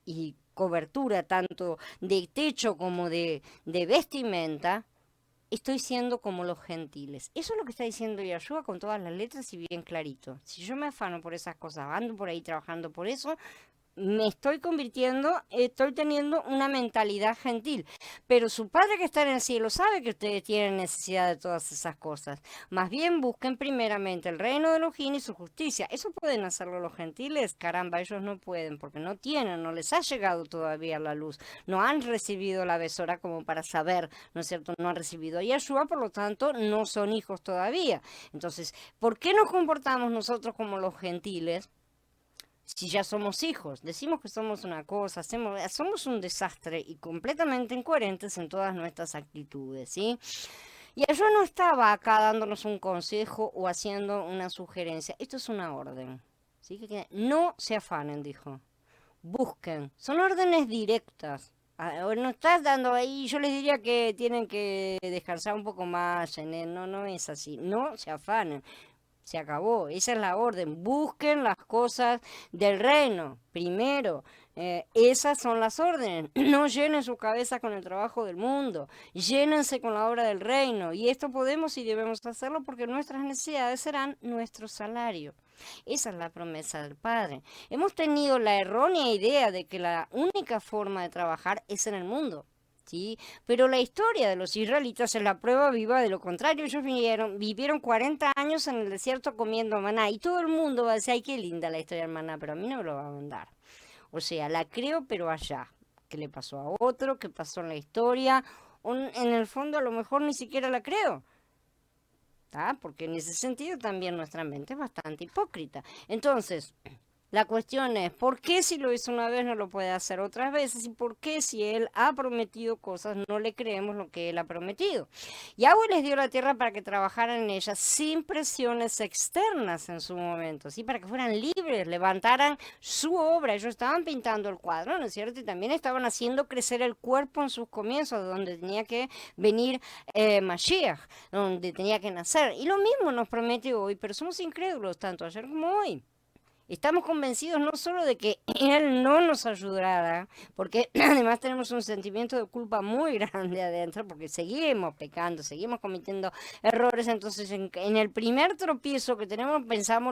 y cobertura, tanto de techo como de vestimenta, estoy siendo como los gentiles. Eso es lo que está diciendo Yahshua con todas las letras y bien clarito. Si yo me afano por esas cosas, ando por ahí trabajando por eso, me estoy convirtiendo, estoy teniendo una mentalidad gentil. Pero su Padre que está en el cielo sabe que ustedes tienen necesidad de todas esas cosas. Más bien busquen primeramente el reino de Elohim y su justicia. ¿Eso pueden hacerlo los gentiles? Caramba, ellos no pueden porque no tienen, no les ha llegado todavía la luz. No han recibido la besora como para saber, ¿no es cierto? No han recibido a Yeshua, por lo tanto no son hijos todavía. Entonces, ¿por qué nos comportamos nosotros como los gentiles? Si ya somos hijos, decimos que somos una cosa, somos un desastre y completamente incoherentes en todas nuestras actitudes, ¿sí? Y yo no estaba acá dándonos un consejo o haciendo una sugerencia, esto es una orden, ¿sí? Que no se afanen, dijo, busquen, son órdenes directas. No estás dando ahí, yo les diría que tienen que descansar un poco más, no, no es así, no se afanen. Se acabó, esa es la orden. Busquen las cosas del reino primero. Esas son las órdenes. No llenen su cabeza con el trabajo del mundo. Llénense con la obra del reino. Y esto podemos y debemos hacerlo porque nuestras necesidades serán nuestro salario. Esa es la promesa del Padre. Hemos tenido la errónea idea de que la única forma de trabajar es en el mundo. ¿Sí? Pero la historia de los israelitas es la prueba viva de lo contrario. Ellos vivieron 40 años en el desierto comiendo maná y todo el mundo va a decir, ay, qué linda la historia del maná, pero a mí no me lo va a mandar. O sea, la creo, pero allá. ¿Qué le pasó a otro? ¿Qué pasó en la historia? En el fondo a lo mejor ni siquiera la creo. Porque en ese sentido también nuestra mente es bastante hipócrita. Entonces, la cuestión es, ¿por qué si lo hizo una vez no lo puede hacer otras veces? ¿Y por qué si él ha prometido cosas no le creemos lo que él ha prometido? Yahweh les dio la tierra para que trabajaran en ella sin presiones externas en su momento, ¿sí? Para que fueran libres, levantaran su obra. Ellos estaban pintando el cuadro, ¿no es cierto? Y también estaban haciendo crecer el cuerpo en sus comienzos, donde tenía que venir Mashiach, donde tenía que nacer. Y lo mismo nos promete hoy, pero somos incrédulos, tanto ayer como hoy. Estamos convencidos no solo de que Él no nos ayudará, porque además tenemos un sentimiento de culpa muy grande adentro, porque seguimos pecando, seguimos cometiendo errores. Entonces, en el primer tropiezo que tenemos,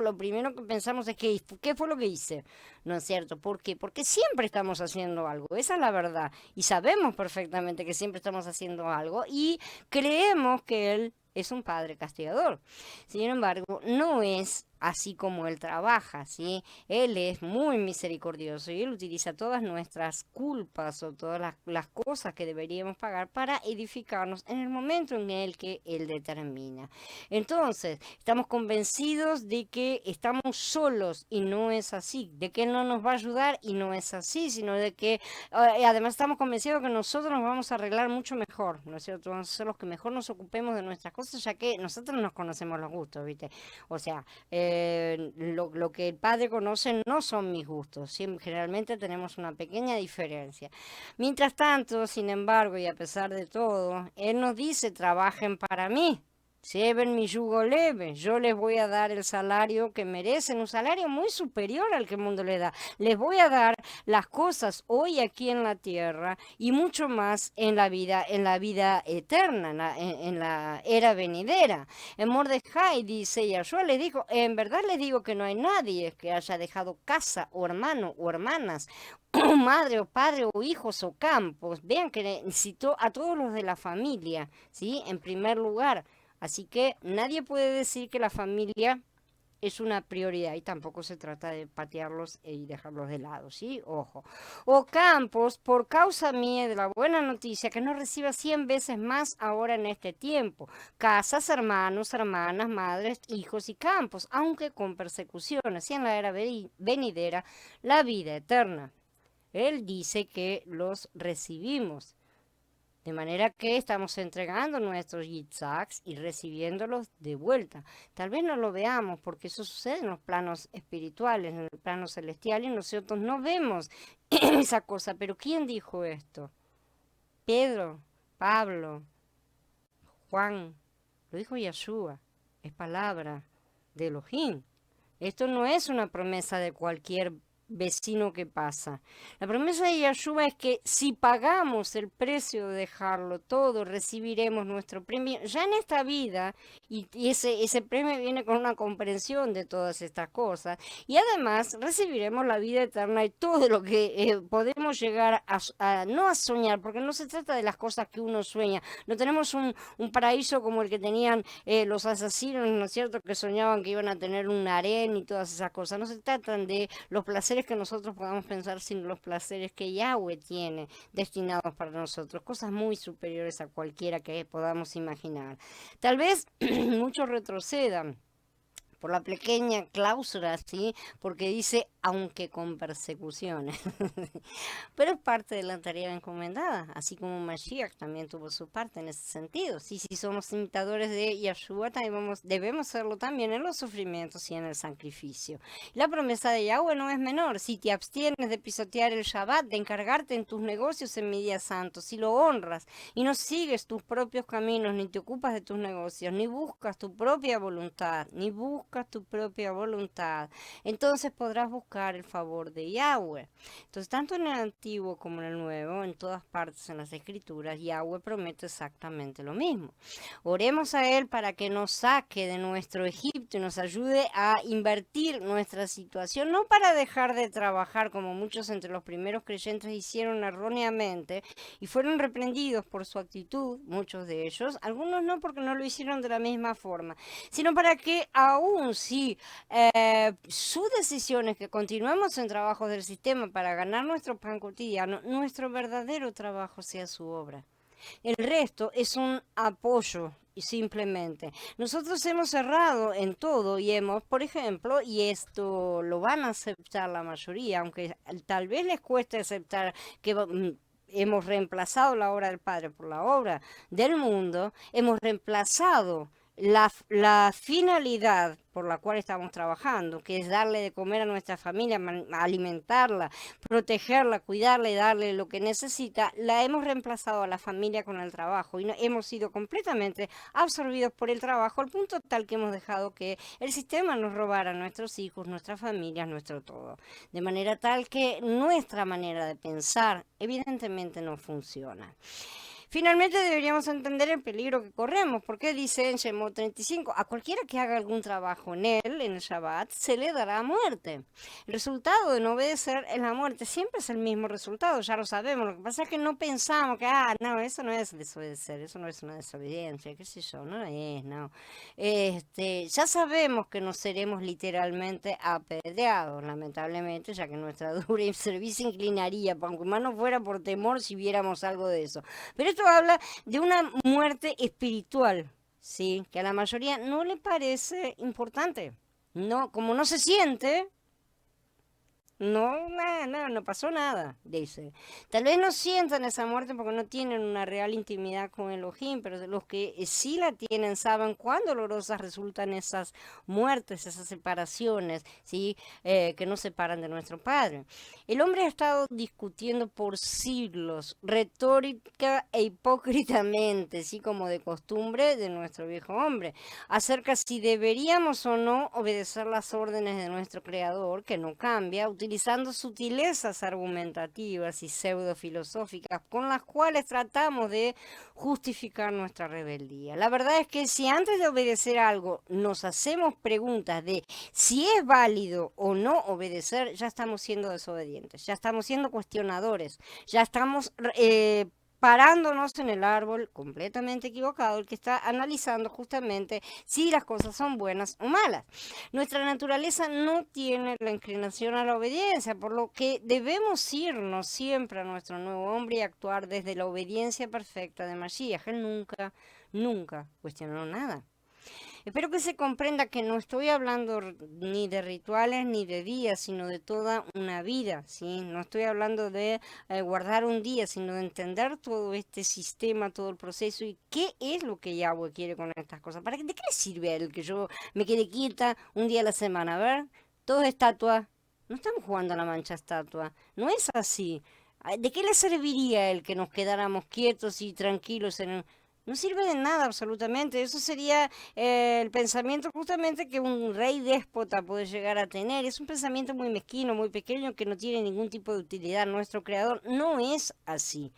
lo primero que pensamos es que, ¿qué fue lo que hice? ¿No es cierto? ¿Por qué? Porque siempre estamos haciendo algo, esa es la verdad. Y sabemos perfectamente que siempre estamos haciendo algo y creemos que Él es un padre castigador. Sin embargo, no es así como Él trabaja, ¿sí? Él es muy misericordioso y Él utiliza todas nuestras culpas o todas las cosas que deberíamos pagar para edificarnos en el momento en el que Él determina. Entonces, estamos convencidos de que estamos solos y no es así, de que Él no nos va a ayudar y no es así, sino de que además estamos convencidos que nosotros nos vamos a arreglar mucho mejor, ¿no es cierto? Vamos a ser los que mejor nos ocupemos de nuestras cosas, ya que nosotros nos conocemos los gustos, ¿viste? O sea, lo que el Padre conoce no son mis gustos. Generalmente tenemos una pequeña diferencia. Mientras tanto, sin embargo, y a pesar de todo, Él nos dice, trabajen para mí. Lleven mi yugo leve, yo les voy a dar el salario que merecen, un salario muy superior al que el mundo le da. Les voy a dar las cosas hoy aquí en la tierra y mucho más en la vida eterna, en la era venidera. En Mordejai dice, Yahshua les dijo, en verdad les digo que no hay nadie que haya dejado casa o hermano o hermanas o madre o padre o hijos o campos. Vean que citó a todos los de la familia, ¿sí? En primer lugar. Así que nadie puede decir que la familia es una prioridad y tampoco se trata de patearlos y dejarlos de lado, ¿sí? Ojo. O Campos, por causa mía de la buena noticia, que no reciba 100 veces más ahora en este tiempo. Casas, hermanos, hermanas, madres, hijos y campos, aunque con persecuciones, y en la era venidera, la vida eterna. Él dice que los recibimos. De manera que estamos entregando nuestros yitzhaks y recibiéndolos de vuelta. Tal vez no lo veamos porque eso sucede en los planos espirituales, en el plano celestial, y nosotros no vemos esa cosa. Pero ¿quién dijo esto? Pedro, Pablo, Juan, lo dijo Yeshua. Es palabra de Elohim. Esto no es una promesa de cualquier vecino que pasa. La promesa de Yeshua es que si pagamos el precio de dejarlo todo, recibiremos nuestro premio ya en esta vida, y ese premio viene con una comprensión de todas estas cosas, y además recibiremos la vida eterna y todo lo que podemos llegar no a soñar, porque no se trata de las cosas que uno sueña. No tenemos un paraíso como el que tenían los asesinos, ¿no es cierto?, que soñaban que iban a tener un harén y todas esas cosas. No se tratan de los placeres que nosotros podamos pensar, sino los placeres que Yahweh tiene destinados para nosotros, cosas muy superiores a cualquiera que podamos imaginar. Tal vez muchos retrocedan por la pequeña cláusula, ¿sí? Porque dice, aunque con persecuciones. Pero es parte de la tarea encomendada, así como Mashiach también tuvo su parte en ese sentido. Sí, si somos imitadores de Yeshua, debemos serlo también en los sufrimientos y en el sacrificio. La promesa de Yahweh no es menor. Si te abstienes de pisotear el Shabbat, de encargarte en tus negocios en mi día santo, si lo honras y no sigues tus propios caminos, ni te ocupas de tus negocios, ni buscas tu propia voluntad, entonces podrás buscar el favor de Yahweh. Entonces, tanto en el Antiguo como en el Nuevo, en todas partes en las Escrituras, Yahweh promete exactamente lo mismo. Oremos a Él para que nos saque de nuestro Egipto y nos ayude a invertir nuestra situación, no para dejar de trabajar como muchos entre los primeros creyentes hicieron erróneamente y fueron reprendidos por su actitud, muchos de ellos, algunos no porque no lo hicieron de la misma forma, sino para que aún si su decisión es que continuemos en trabajos del sistema para ganar nuestro pan cotidiano, nuestro verdadero trabajo sea su obra. El resto es un apoyo y simplemente. Nosotros hemos errado en todo y hemos, por ejemplo, y esto lo van a aceptar la mayoría, aunque tal vez les cueste aceptar que hemos reemplazado la obra del Padre por la obra del mundo, hemos reemplazado la finalidad por la cual estamos trabajando, que es darle de comer a nuestra familia, alimentarla, protegerla, cuidarla y darle lo que necesita, la hemos reemplazado a la familia con el trabajo y hemos sido completamente absorbidos por el trabajo al punto tal que hemos dejado que el sistema nos robara a nuestros hijos, nuestras familias, nuestro todo. De manera tal que nuestra manera de pensar evidentemente no funciona. Finalmente deberíamos entender el peligro que corremos, porque dice en Shemot 35, a cualquiera que haga algún trabajo en él, en el Shabbat, se le dará muerte. El resultado de no obedecer es la muerte, siempre es el mismo resultado, ya lo sabemos. Lo que pasa es que no pensamos que, no, eso no es desobedecer, eso no es una desobediencia, qué sé yo, no es, no. Ya sabemos que nos seremos literalmente apedreados, lamentablemente, ya que nuestra dura y servicio inclinaría, aunque más no fuera por temor si viéramos algo de eso. Pero esto habla de una muerte espiritual, ¿sí? Que a la mayoría no le parece importante. No, como no se siente, no pasó nada, dice. Tal vez no sientan esa muerte porque no tienen una real intimidad con Elohim, pero los que sí la tienen saben cuán dolorosas resultan esas muertes, esas separaciones, ¿sí? Que nos separan de nuestro Padre. El hombre ha estado discutiendo por siglos, retórica e hipócritamente, ¿sí? Como de costumbre de nuestro viejo hombre, acerca si deberíamos o no obedecer las órdenes de nuestro Creador, que no cambia, utilizando sutilezas argumentativas y pseudofilosóficas con las cuales tratamos de justificar nuestra rebeldía. La verdad es que si antes de obedecer algo nos hacemos preguntas de si es válido o no obedecer, ya estamos siendo desobedientes, ya estamos siendo cuestionadores, ya estamos parándonos en el árbol completamente equivocado, el que está analizando justamente si las cosas son buenas o malas. Nuestra naturaleza no tiene la inclinación a la obediencia, por lo que debemos irnos siempre a nuestro nuevo hombre y actuar desde la obediencia perfecta de Mashiach. Él nunca cuestionó nada. Espero que se comprenda que no estoy hablando ni de rituales ni de días, sino de toda una vida, ¿sí? No estoy hablando de guardar un día, sino de entender todo este sistema, todo el proceso y qué es lo que Yahweh quiere con estas cosas. ¿De qué le sirve a él que yo me quede quieta un día a la semana? A ver, todo es estatua. No estamos jugando a la mancha estatua. No es así. ¿De qué le serviría a él que nos quedáramos quietos y tranquilos No sirve de nada absolutamente. Eso sería el pensamiento justamente que un rey déspota puede llegar a tener. Es un pensamiento muy mezquino, muy pequeño, que no tiene ningún tipo de utilidad. Nuestro creador no es así.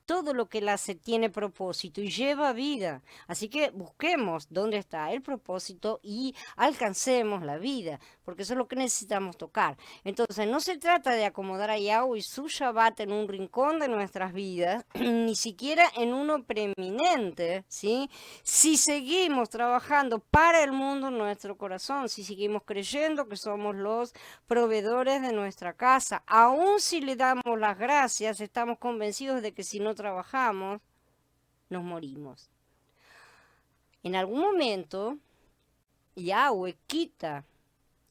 Todo lo que él hace tiene propósito y lleva vida. Así que busquemos dónde está el propósito y alcancemos la vida, porque eso es lo que necesitamos tocar. Entonces, no se trata de acomodar a Yahweh y su Shabbat en un rincón de nuestras vidas, ni siquiera en uno preeminente, ¿sí? Si seguimos trabajando para el mundo en nuestro corazón, si seguimos creyendo que somos los proveedores de nuestra casa, aun si le damos las gracias, estamos convencidos de que si no trabajamos, nos morimos. En algún momento, Yahweh quita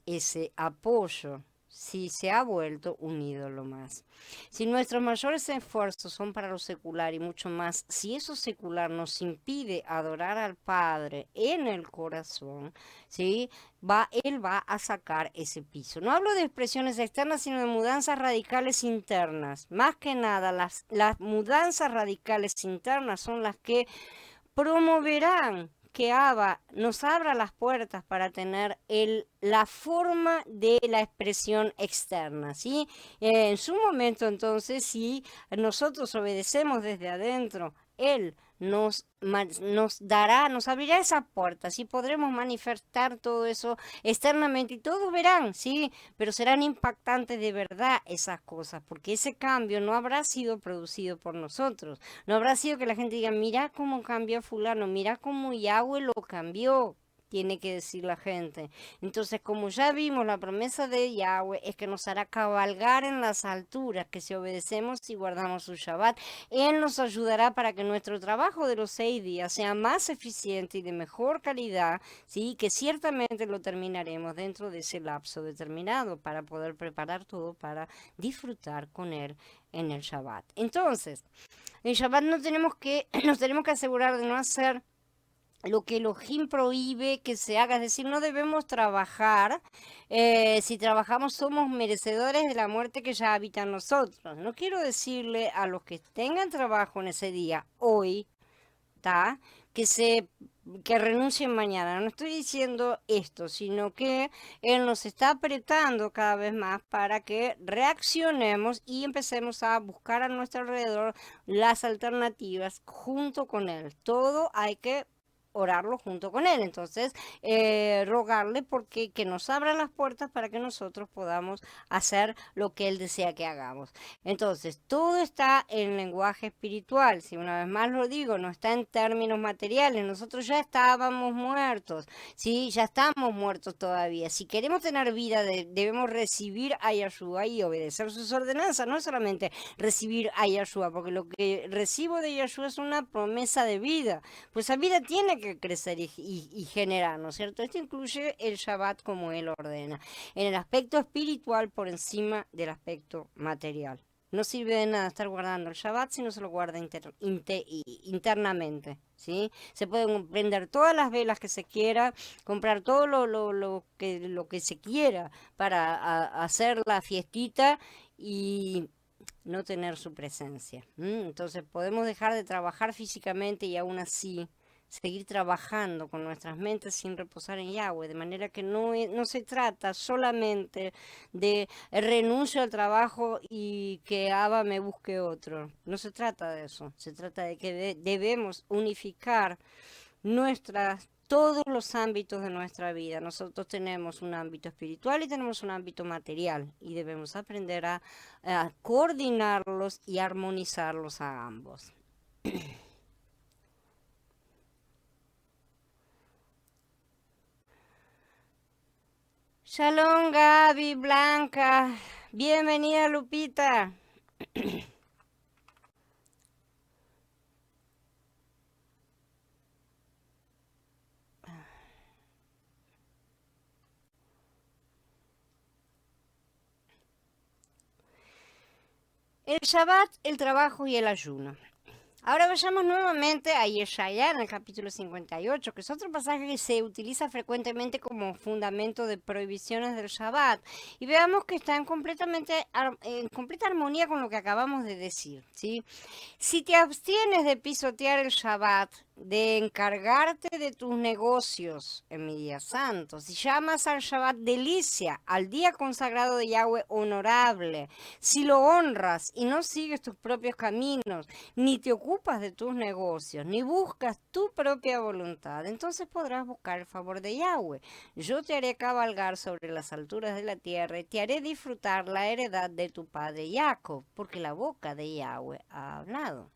ese apoyo si se ha vuelto un ídolo más. Si nuestros mayores esfuerzos son para lo secular y mucho más, si eso secular nos impide adorar al Padre en el corazón, ¿sí? Él va a sacar ese piso. No hablo de expresiones externas, sino de mudanzas radicales internas. Más que nada, las mudanzas radicales internas son las que promoverán que Abba nos abra las puertas para tener la forma de la expresión externa, ¿sí? En su momento, entonces, si nosotros obedecemos desde adentro, Él nos abrirá esa puerta, ¿sí? Podremos manifestar todo eso externamente y todos verán, ¿sí? Pero serán impactantes de verdad esas cosas, porque ese cambio no habrá sido producido por nosotros. No habrá sido que la gente diga, mira cómo cambió fulano, mira cómo Yahweh lo cambió, tiene que decir la gente. Entonces, como ya vimos, la promesa de Yahweh es que nos hará cabalgar en las alturas, que si obedecemos y guardamos su Shabbat, Él nos ayudará para que nuestro trabajo de los 6 días sea más eficiente y de mejor calidad, ¿sí? Que ciertamente lo terminaremos dentro de ese lapso determinado para poder preparar todo para disfrutar con Él en el Shabbat. Entonces, en Shabbat nos tenemos que asegurar de no hacer lo que Elohim prohíbe que se haga, es decir, no debemos trabajar. Si trabajamos somos merecedores de la muerte que ya habita en nosotros. No quiero decirle a los que tengan trabajo en ese día, hoy, ¿tá? Que renuncien mañana. No estoy diciendo esto, sino que Él nos está apretando cada vez más para que reaccionemos y empecemos a buscar a nuestro alrededor las alternativas junto con Él. Todo hay que orarlo junto con Él. Entonces, rogarle porque que nos abra las puertas para que nosotros podamos hacer lo que Él desea que hagamos. Entonces, todo está en lenguaje espiritual. Si una vez más lo digo, no está en términos materiales. Nosotros ya estábamos muertos, ¿sí? Ya estamos muertos todavía. Si queremos tener vida, debemos recibir a Yahshua y obedecer sus ordenanzas. No solamente recibir a Yahshua, porque lo que recibo de Yahshua es una promesa de vida. Pues la vida tiene que crecer y generar, ¿no es cierto? Esto incluye el Shabbat como Él ordena. En el aspecto espiritual por encima del aspecto material. No sirve de nada estar guardando el Shabbat si no se lo guarda internamente, ¿sí? Se pueden prender todas las velas que se quiera, comprar todo lo que se quiera para hacer la fiestita y no tener su presencia. Entonces podemos dejar de trabajar físicamente y aún así seguir trabajando con nuestras mentes sin reposar en Yahweh, de manera que no se trata solamente de renuncio al trabajo y que Abba me busque otro. No se trata de eso, se trata de que debemos unificar todos los ámbitos de nuestra vida. Nosotros tenemos un ámbito espiritual y tenemos un ámbito material y debemos aprender a coordinarlos y armonizarlos a ambos. Shalom, Gaby, Blanca. Bienvenida, Lupita. El Shabbat, el trabajo y el ayuno. Ahora vayamos nuevamente a Yeshaya en el capítulo 58, que es otro pasaje que se utiliza frecuentemente como fundamento de prohibiciones del Shabbat. Y veamos que está en completa armonía con lo que acabamos de decir, ¿sí? Si te abstienes de pisotear el Shabbat, de encargarte de tus negocios en mi día santo, si llamas al Shabbat delicia, al día consagrado de Yahweh honorable, si lo honras y no sigues tus propios caminos, ni te ocupas de tus negocios, ni buscas tu propia voluntad, entonces podrás buscar el favor de Yahweh. Yo te haré cabalgar sobre las alturas de la tierra y te haré disfrutar la heredad de tu padre Jacob, porque la boca de Yahweh ha hablado.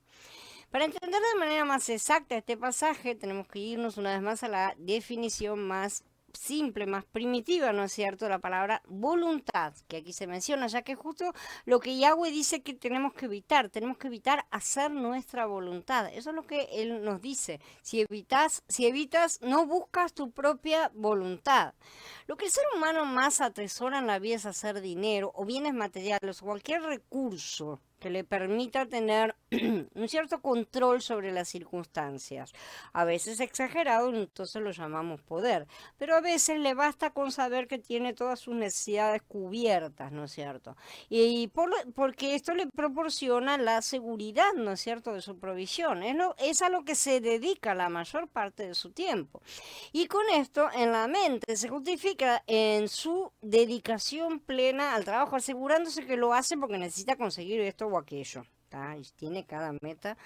Para entender de manera más exacta este pasaje, tenemos que irnos una vez más a la definición más simple, más primitiva, ¿no es cierto?, la palabra voluntad, que aquí se menciona, ya que justo lo que Yahweh dice que tenemos que evitar hacer nuestra voluntad. Eso es lo que Él nos dice. Si evitas, no buscas tu propia voluntad. Lo que el ser humano más atesora en la vida es hacer dinero o bienes materiales o cualquier recurso que le permita tener un cierto control sobre las circunstancias. A veces exagerado, entonces lo llamamos poder, pero a veces le basta con saber que tiene todas sus necesidades cubiertas, ¿no es cierto? Porque esto le proporciona la seguridad, ¿no es cierto?, de su provisión. Es a lo que se dedica la mayor parte de su tiempo. Y con esto en la mente se justifica en su dedicación plena al trabajo, asegurándose que lo hace porque necesita conseguir esto o aquello. Y tiene cada meta.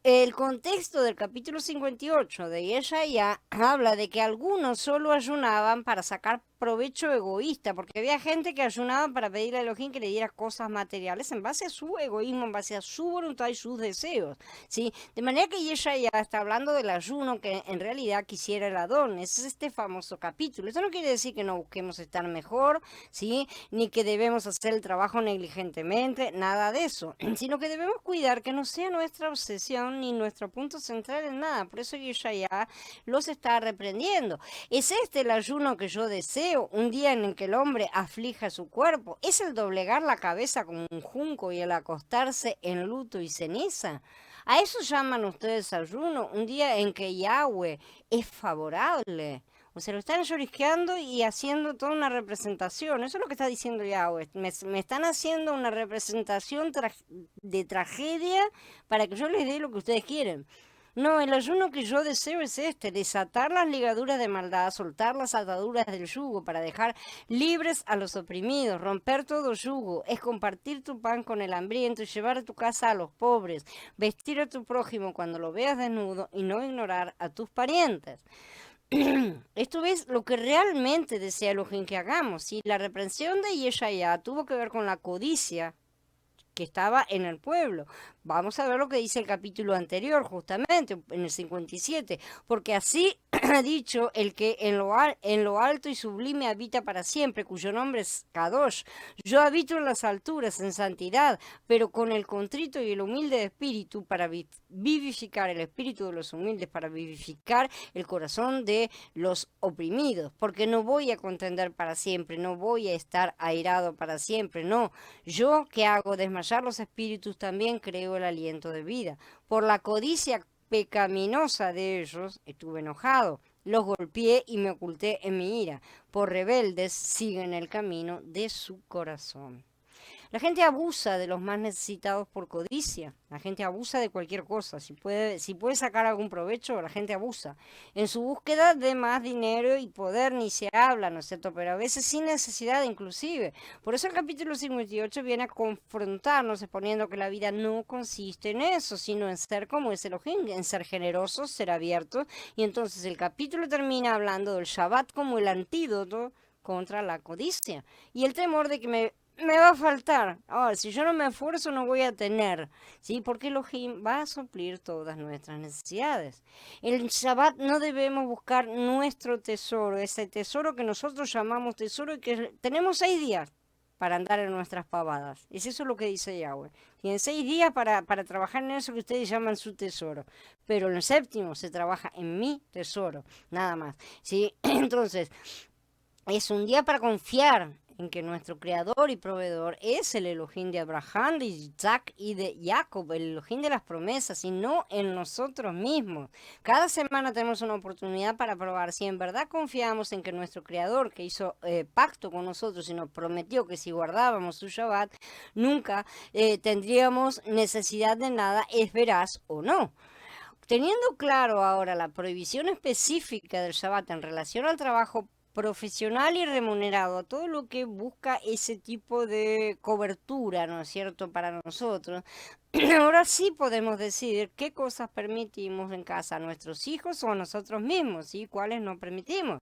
El contexto del capítulo 58 de Yeshaya habla de que algunos solo ayunaban para sacar provecho egoísta, porque había gente que ayunaba para pedirle a Elohim que le diera cosas materiales en base a su egoísmo, en base a su voluntad y sus deseos, ¿sí? De manera que Yeshaya está hablando del ayuno que en realidad quisiera el Adón. Ese es este famoso capítulo. Eso no quiere decir que no busquemos estar mejor, ¿sí?, ni que debemos hacer el trabajo negligentemente, nada de eso, sino que debemos cuidar que no sea nuestra obsesión ni nuestro punto central en nada. Por eso Yeshaya los está reprendiendo. ¿Es este el ayuno que yo deseo? Un día en el que el hombre aflija su cuerpo. ¿Es el doblegar la cabeza como un junco y el acostarse en luto y ceniza? ¿A eso llaman ustedes ayuno? Un día en que Yahweh es favorable. O sea, lo están llorisqueando y haciendo toda una representación. Eso es lo que está diciendo Yahweh. Me están haciendo una representación de tragedia para que yo les dé lo que ustedes quieren. No, el ayuno que yo deseo es este: desatar las ligaduras de maldad, soltar las ataduras del yugo para dejar libres a los oprimidos, romper todo yugo, es compartir tu pan con el hambriento y llevar a tu casa a los pobres, vestir a tu prójimo cuando lo veas desnudo y no ignorar a tus parientes. Esto es lo que realmente desea Elohim que hagamos. Si la reprensión de Yeshaya tuvo que ver con la codicia que estaba en el pueblo. Vamos a ver lo que dice el capítulo anterior, justamente, en el 57. Porque así ha dicho el que en lo alto y sublime habita para siempre, cuyo nombre es Kadosh. Yo habito en las alturas, en santidad, pero con el contrito y el humilde de espíritu, para vivificar el espíritu de los humildes, para vivificar el corazón de los oprimidos. Porque no voy a contender para siempre, no voy a estar airado para siempre, no. Yo que hago desmayar los espíritus, también creo el aliento de vida. Por la codicia pecaminosa de ellos estuve enojado, los golpeé y me oculté en mi ira. Por rebeldes siguen el camino de su corazón. La gente abusa de los más necesitados por codicia. La gente abusa de cualquier cosa. Si puede sacar algún provecho, la gente abusa. En su búsqueda de más dinero y poder ni se habla, ¿no es cierto? Pero a veces sin necesidad inclusive. Por eso el capítulo 58 viene a confrontarnos, exponiendo que la vida no consiste en eso, sino en ser como es Elohim, en ser generosos, ser abiertos. Y entonces el capítulo termina hablando del Shabbat como el antídoto contra la codicia y el temor de que me me va a faltar. Ahora, si yo no me esfuerzo, no voy a tener, ¿sí? Porque Elohim va a suplir todas nuestras necesidades. El Shabbat no debemos buscar nuestro tesoro, ese tesoro que nosotros llamamos tesoro y que tenemos 6 días para andar en nuestras pavadas. Es eso lo que dice Yahweh. Tienen 6 días para trabajar en eso que ustedes llaman su tesoro. Pero en el séptimo se trabaja en mi tesoro, nada más. ¿Sí? Entonces, es un día para confiar en que nuestro creador y proveedor es el Elohim de Abraham, de Isaac y de Jacob, el Elohim de las promesas, y no en nosotros mismos. Cada semana tenemos una oportunidad para probar si en verdad confiamos en que nuestro creador, que hizo pacto con nosotros y nos prometió que si guardábamos su Shabbat, nunca tendríamos necesidad de nada, es veraz o no. Teniendo claro ahora la prohibición específica del Shabbat en relación al trabajo profesional y remunerado, a todo lo que busca ese tipo de cobertura, ¿no es cierto?, para nosotros, ahora sí podemos decidir qué cosas permitimos en casa a nuestros hijos o a nosotros mismos, ¿sí? Cuáles no permitimos.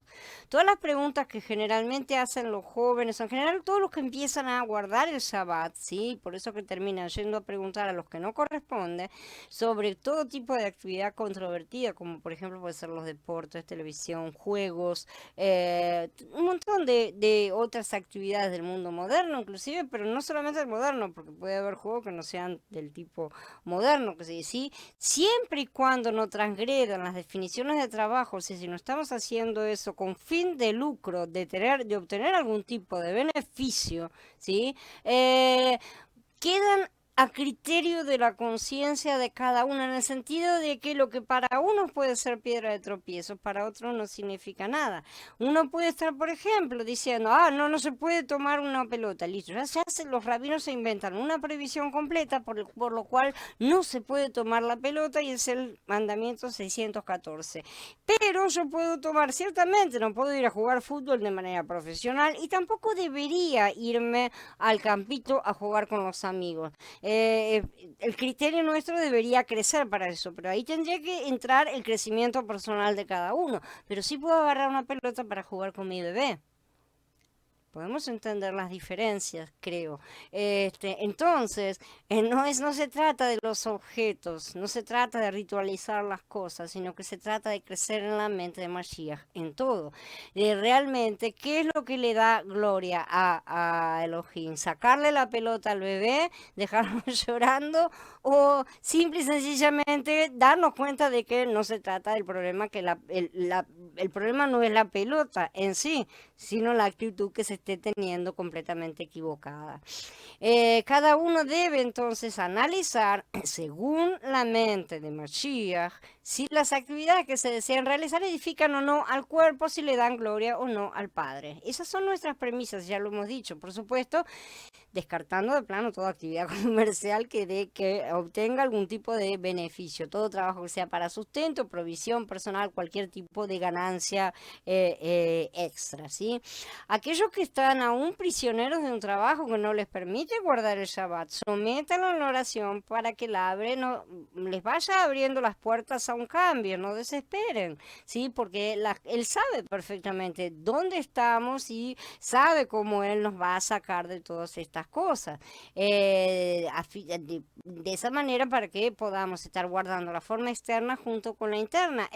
Todas las preguntas que generalmente hacen los jóvenes, en general todos los que empiezan a guardar el Shabbat, ¿sí? Por eso que terminan yendo a preguntar a los que no corresponde sobre todo tipo de actividad controvertida, como por ejemplo puede ser los deportes, televisión, juegos, un montón de otras actividades del mundo moderno, inclusive, pero no solamente el moderno, porque puede haber juegos que no sean del tipo moderno, que se dice, siempre y cuando no transgredan las definiciones de trabajo, si no estamos haciendo eso con fin de lucro, de obtener algún tipo de beneficio, ¿sí? Quedan a criterio de la conciencia de cada uno, en el sentido de que lo que para unos puede ser piedra de tropiezo, para otros no significa nada. Uno puede estar, por ejemplo, diciendo, no, no se puede tomar una pelota, listo, los rabinos se inventan una prohibición completa por lo cual no se puede tomar la pelota y es el mandamiento 614. Pero yo puedo tomar, ciertamente, no puedo ir a jugar fútbol de manera profesional y tampoco debería irme al campito a jugar con los amigos. El criterio nuestro debería crecer para eso, pero ahí tendría que entrar el crecimiento personal de cada uno. Pero sí puedo agarrar una pelota para jugar con mi bebé. Podemos entender las diferencias, creo. Entonces, no se trata de los objetos, no se trata de ritualizar las cosas, sino que se trata de crecer en la mente de Mashiach, en todo. Realmente, ¿qué es lo que le da gloria a Elohim? ¿Sacarle la pelota al bebé, dejarlo llorando, o simple y sencillamente darnos cuenta de que no se trata del problema, que el problema no es la pelota en sí, sino la actitud que se esté teniendo completamente equivocada? Cada uno debe entonces analizar, según la mente de Mashiach, si las actividades que se desean realizar edifican o no al cuerpo, si le dan gloria o no al Padre. Esas son nuestras premisas, ya lo hemos dicho. Por supuesto, descartando de plano toda actividad comercial que obtenga algún tipo de beneficio, todo trabajo que sea para sustento, provisión personal, cualquier tipo de ganancia extra, ¿sí? Aquellos que están aún prisioneros de un trabajo que no les permite guardar el Shabbat, sométanlo en la oración para que les vaya abriendo las puertas a un cambio, no desesperen, ¿sí? Porque Él sabe perfectamente dónde estamos y sabe cómo Él nos va a sacar de todas estas cosas. De esa manera, para que podamos estar guardando la forma externa junto con la interna.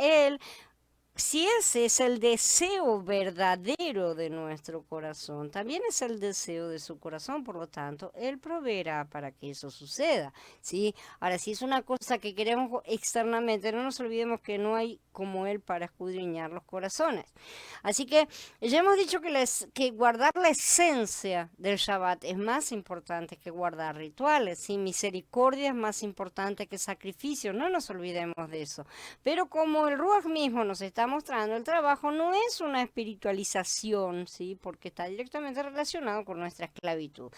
Si ese es el deseo verdadero de nuestro corazón, también es el deseo de su corazón, por lo tanto, Él proveerá para que eso suceda, ¿sí? Ahora, si es una cosa que queremos externamente, no nos olvidemos que no hay como Él para escudriñar los corazones. Así que ya hemos dicho que guardar la esencia del Shabbat es más importante que guardar rituales, ¿sí? Misericordia es más importante que sacrificio, no nos olvidemos de eso. Pero como el Ruach mismo nos está mostrando, el trabajo no es una espiritualización, ¿sí? Porque está directamente relacionado con nuestra esclavitud.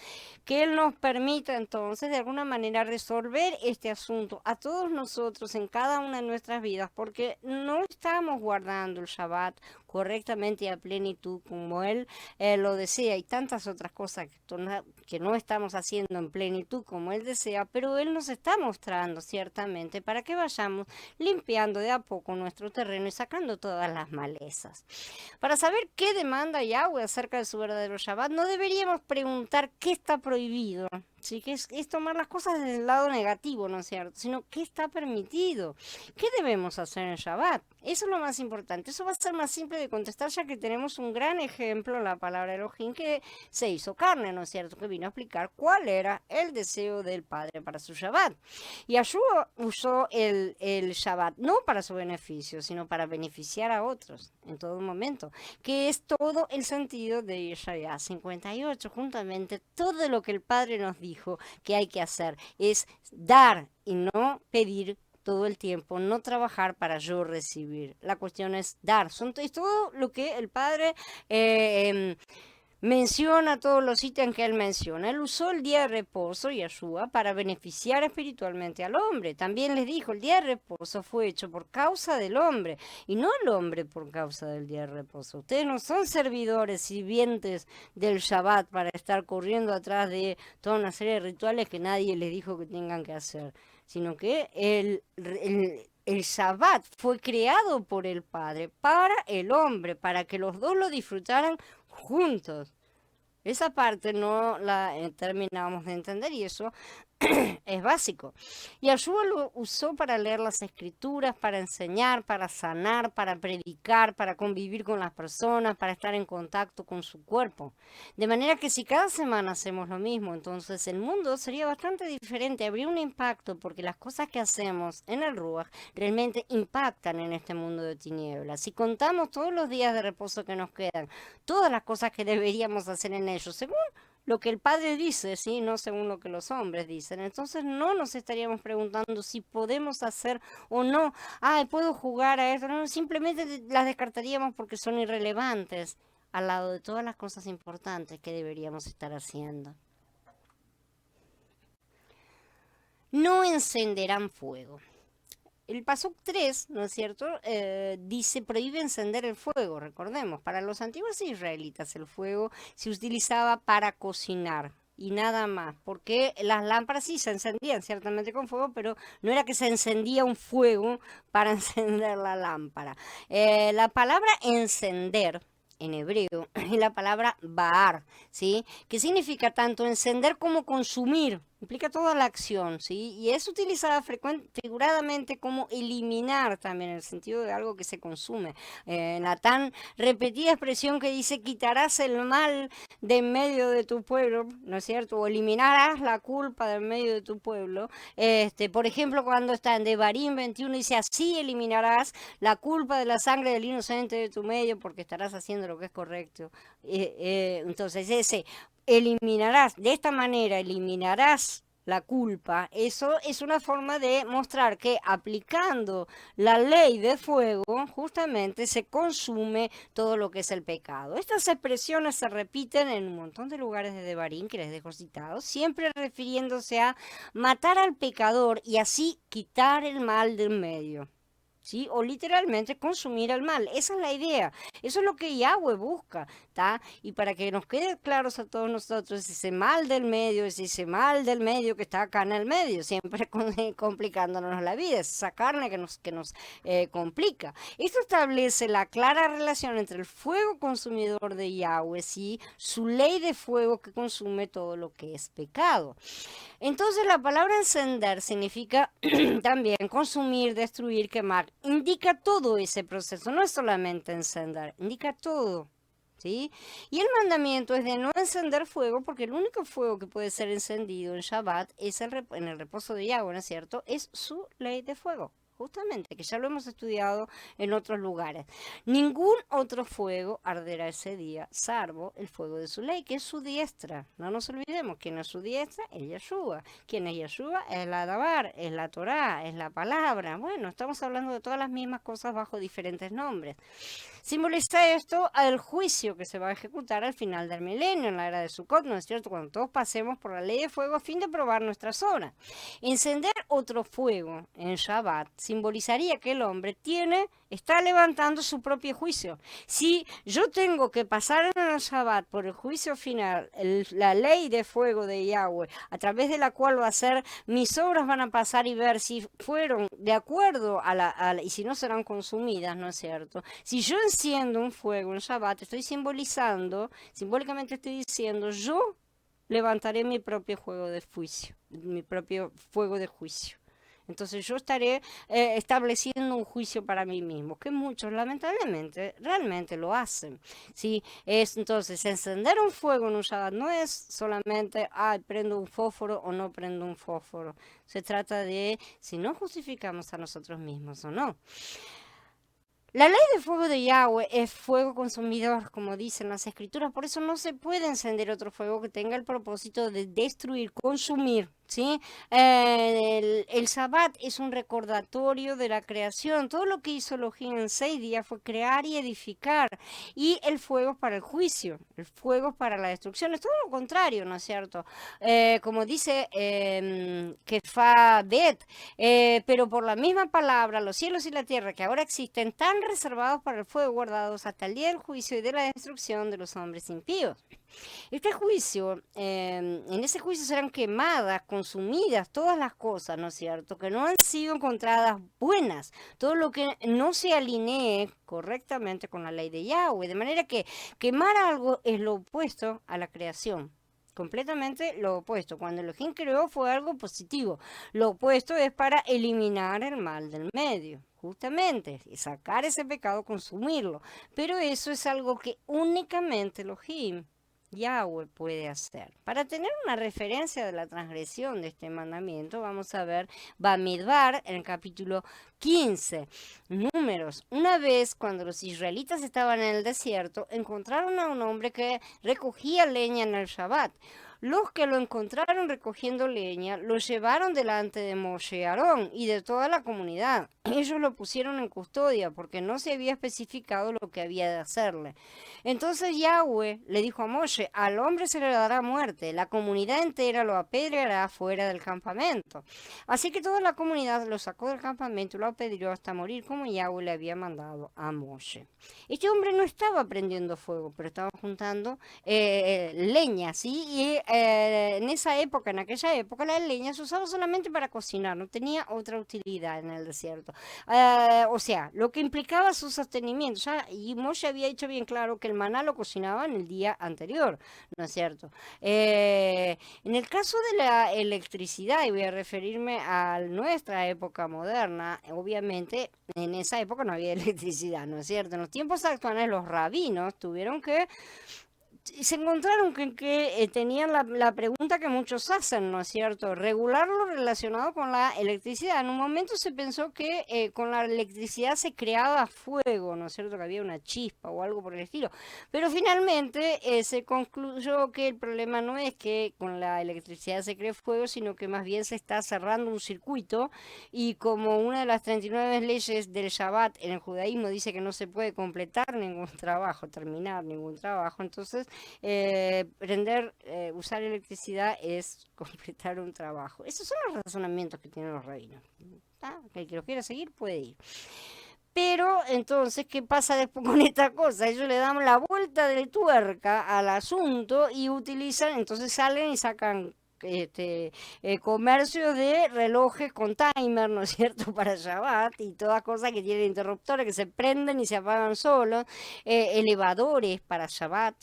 Que Él nos permita entonces de alguna manera resolver este asunto a todos nosotros en cada una de nuestras vidas, porque no estamos guardando el Shabbat correctamente y a plenitud como Él lo desea, y tantas otras cosas que no estamos haciendo en plenitud como Él desea, pero Él nos está mostrando ciertamente para que vayamos limpiando de a poco nuestro terreno y sacando todas las malezas. Para saber qué demanda Yahweh acerca de su verdadero Shabbat, no deberíamos preguntar qué está prohibido, ¿sí? Que es tomar las cosas desde el lado negativo, ¿no es cierto? Sino qué está permitido, qué debemos hacer en Shabbat. Eso es lo más importante. Eso va a ser más simple de contestar, ya que tenemos un gran ejemplo en la palabra Elohim que se hizo carne, ¿no es cierto? Que vino a explicar cuál era el deseo del Padre para su Shabbat. Y Yahshua usó el Shabbat no para su beneficio, sino para beneficiar a otros en todo momento, que es todo el sentido de Isaías 58. Juntamente todo lo que el Padre nos dijo que hay que hacer es dar y no pedir todo el tiempo, no trabajar para yo recibir. La cuestión es dar. Es todo lo que el Padre menciona, todos los ítems que él menciona. Él usó el día de reposo, Yahshua, para beneficiar espiritualmente al hombre. También les dijo, el día de reposo fue hecho por causa del hombre y no el hombre por causa del día de reposo. Ustedes no son servidores sirvientes del Shabbat para estar corriendo atrás de toda una serie de rituales que nadie les dijo que tengan que hacer, sino que el Shabbat fue creado por el Padre para el hombre, para que los dos lo disfrutaran juntos. Esa parte no la terminamos de entender y eso es básico. Y Yahshua lo usó para leer las escrituras, para enseñar, para sanar, para predicar, para convivir con las personas, para estar en contacto con su cuerpo. De manera que si cada semana hacemos lo mismo, entonces el mundo sería bastante diferente, habría un impacto, porque las cosas que hacemos en el Ruach realmente impactan en este mundo de tinieblas. Si contamos todos los días de reposo que nos quedan, todas las cosas que deberíamos hacer en ellos, según lo que el Padre dice, ¿sí? No según lo que los hombres dicen. Entonces no nos estaríamos preguntando si podemos hacer o no. Ay, ¿puedo jugar a esto? No, simplemente las descartaríamos porque son irrelevantes al lado de todas las cosas importantes que deberíamos estar haciendo. No encenderán fuego. El Pasuk 3, ¿no es cierto?, dice, prohíbe encender el fuego. Recordemos, para los antiguos israelitas el fuego se utilizaba para cocinar y nada más, porque las lámparas sí se encendían ciertamente con fuego, pero no era que se encendía un fuego para encender la lámpara. La palabra encender en hebreo es la palabra baar, ¿sí? Que significa tanto encender como consumir. Implica toda la acción, ¿sí? Y es utilizada figuradamente como eliminar también, en el sentido de algo que se consume. La tan repetida expresión que dice, quitarás el mal de en medio de tu pueblo, ¿no es cierto? O eliminarás la culpa de en medio de tu pueblo. Por ejemplo, cuando está en Devarim 21, dice, así eliminarás la culpa de la sangre del inocente de tu medio, porque estarás haciendo lo que es correcto. Entonces, eliminarás, de esta manera eliminarás la culpa. Eso es una forma de mostrar que aplicando la ley de fuego justamente se consume todo lo que es el pecado. Estas expresiones se repiten en un montón de lugares de Devarim que les dejo citados, siempre refiriéndose a matar al pecador y así quitar el mal del medio, ¿sí? O literalmente consumir el mal. Esa es la idea. Eso es lo que Yahweh busca, ¿tá? Y para que nos quede claros a todos nosotros, ese mal del medio es ese mal del medio que está acá en el medio, siempre complicándonos la vida, es esa carne que nos complica. Esto establece la clara relación entre el fuego consumidor de Yahweh, ¿sí? Su ley de fuego que consume todo lo que es pecado. Entonces la palabra encender significa también consumir, destruir, quemar. Indica todo ese proceso, no es solamente encender, indica todo, ¿sí? Y el mandamiento es de no encender fuego, porque el único fuego que puede ser encendido en Shabbat es en el reposo de Yahweh, ¿no es cierto? Es su ley de fuego. Justamente, que ya lo hemos estudiado en otros lugares. Ningún otro fuego arderá ese día, salvo el fuego de su ley, que es su diestra. No nos olvidemos, ¿quién es su diestra? Es Yahshua. ¿Quién es Yahshua? Es la Dabar, es la Torá, es la palabra. Bueno, estamos hablando de todas las mismas cosas bajo diferentes nombres. Simboliza esto al juicio que se va a ejecutar al final del milenio, en la era de Sukkot, ¿no es cierto? Cuando todos pasemos por la ley de fuego a fin de probar nuestras obras. Encender otro fuego en Shabbat, simbolizaría que el hombre está levantando su propio juicio. Si yo tengo que pasar en el Shabbat por el juicio final, la ley de fuego de Yahweh, a través de la cual va a ser, mis obras van a pasar y ver si fueron de acuerdo y si no serán consumidas, ¿no es cierto? Si yo enciendo un fuego en Shabbat, estoy simbólicamente estoy diciendo, yo levantaré mi propio juego de juicio, mi propio fuego de juicio. Entonces yo estaré estableciendo un juicio para mí mismo, que muchos lamentablemente realmente lo hacen. ¿Sí? Entonces encender un fuego en un Shabbat no es solamente, prendo un fósforo o no prendo un fósforo. Se trata de si no justificamos a nosotros mismos o no. La ley de fuego de Yahweh es fuego consumidor, como dicen las escrituras, por eso no se puede encender otro fuego que tenga el propósito de destruir, consumir, ¿sí? El Shabbat es un recordatorio de la creación. Todo lo que hizo Elohim en 6 días fue crear y edificar, y el fuego es para el juicio, el fuego es para la destrucción, es todo lo contrario, ¿no es cierto? Como dice Kefa Bet, pero por la misma palabra, los cielos y la tierra que ahora existen, están reservados para el fuego, guardados hasta el día del juicio y de la destrucción de los hombres impíos. Este juicio, en ese juicio serán quemadas, consumidas todas las cosas, ¿no es cierto?, que no han sido encontradas buenas, todo lo que no se alinee correctamente con la ley de Yahweh, de manera que quemar algo es lo opuesto a la creación. Completamente lo opuesto. Cuando Elohim creó fue algo positivo. Lo opuesto es para eliminar el mal del medio. Justamente, sacar ese pecado, consumirlo. Pero eso es algo que únicamente Elohim, Yahweh, puede hacer. Para tener una referencia de la transgresión de este mandamiento, vamos a ver Bamidbar en el capítulo 15. Números. Una vez, cuando los israelitas estaban en el desierto, encontraron a un hombre que recogía leña en el Shabbat. Los que lo encontraron recogiendo leña lo llevaron delante de Moshe y Aarón y de toda la comunidad. Ellos lo pusieron en custodia porque no se había especificado lo que había de hacerle. Entonces Yahweh le dijo a Moshe, al hombre se le dará muerte, la comunidad entera lo apedreará fuera del campamento. Así que toda la comunidad lo sacó del campamento y lo apedreó hasta morir, como Yahweh le había mandado a Moshe. Este hombre no estaba prendiendo fuego, pero estaba juntando leña, ¿sí? Y en aquella época, la leña se usaba solamente para cocinar, no tenía otra utilidad en el desierto. O sea, lo que implicaba su sostenimiento. Y Moshe había dicho bien claro que el maná lo cocinaba en el día anterior, ¿no es cierto? En el caso de la electricidad, y voy a referirme a nuestra época moderna, obviamente en esa época no había electricidad, ¿no es cierto? En los tiempos actuales los rabinos tuvieron que se encontraron que tenían la pregunta que muchos hacen, ¿no es cierto? Regular lo relacionado con la electricidad. En un momento se pensó que con la electricidad se creaba fuego, ¿no es cierto? Que había una chispa o algo por el estilo. Pero finalmente se concluyó que el problema no es que con la electricidad se cree fuego, sino que más bien se está cerrando un circuito, y como una de las 39 leyes del Shabbat en el judaísmo dice que no se puede completar ningún trabajo, terminar ningún trabajo, entonces usar electricidad es completar un trabajo. Esos son los razonamientos que tienen los rabinos. El que lo quiera seguir puede ir. Pero entonces, ¿qué pasa después con esta cosa? Ellos le dan la vuelta de tuerca al asunto y utilizan, entonces salen y sacan comercio de relojes con timer, ¿no es cierto?, para Shabbat, y todas cosas que tienen interruptores que se prenden y se apagan solos, elevadores para Shabbat,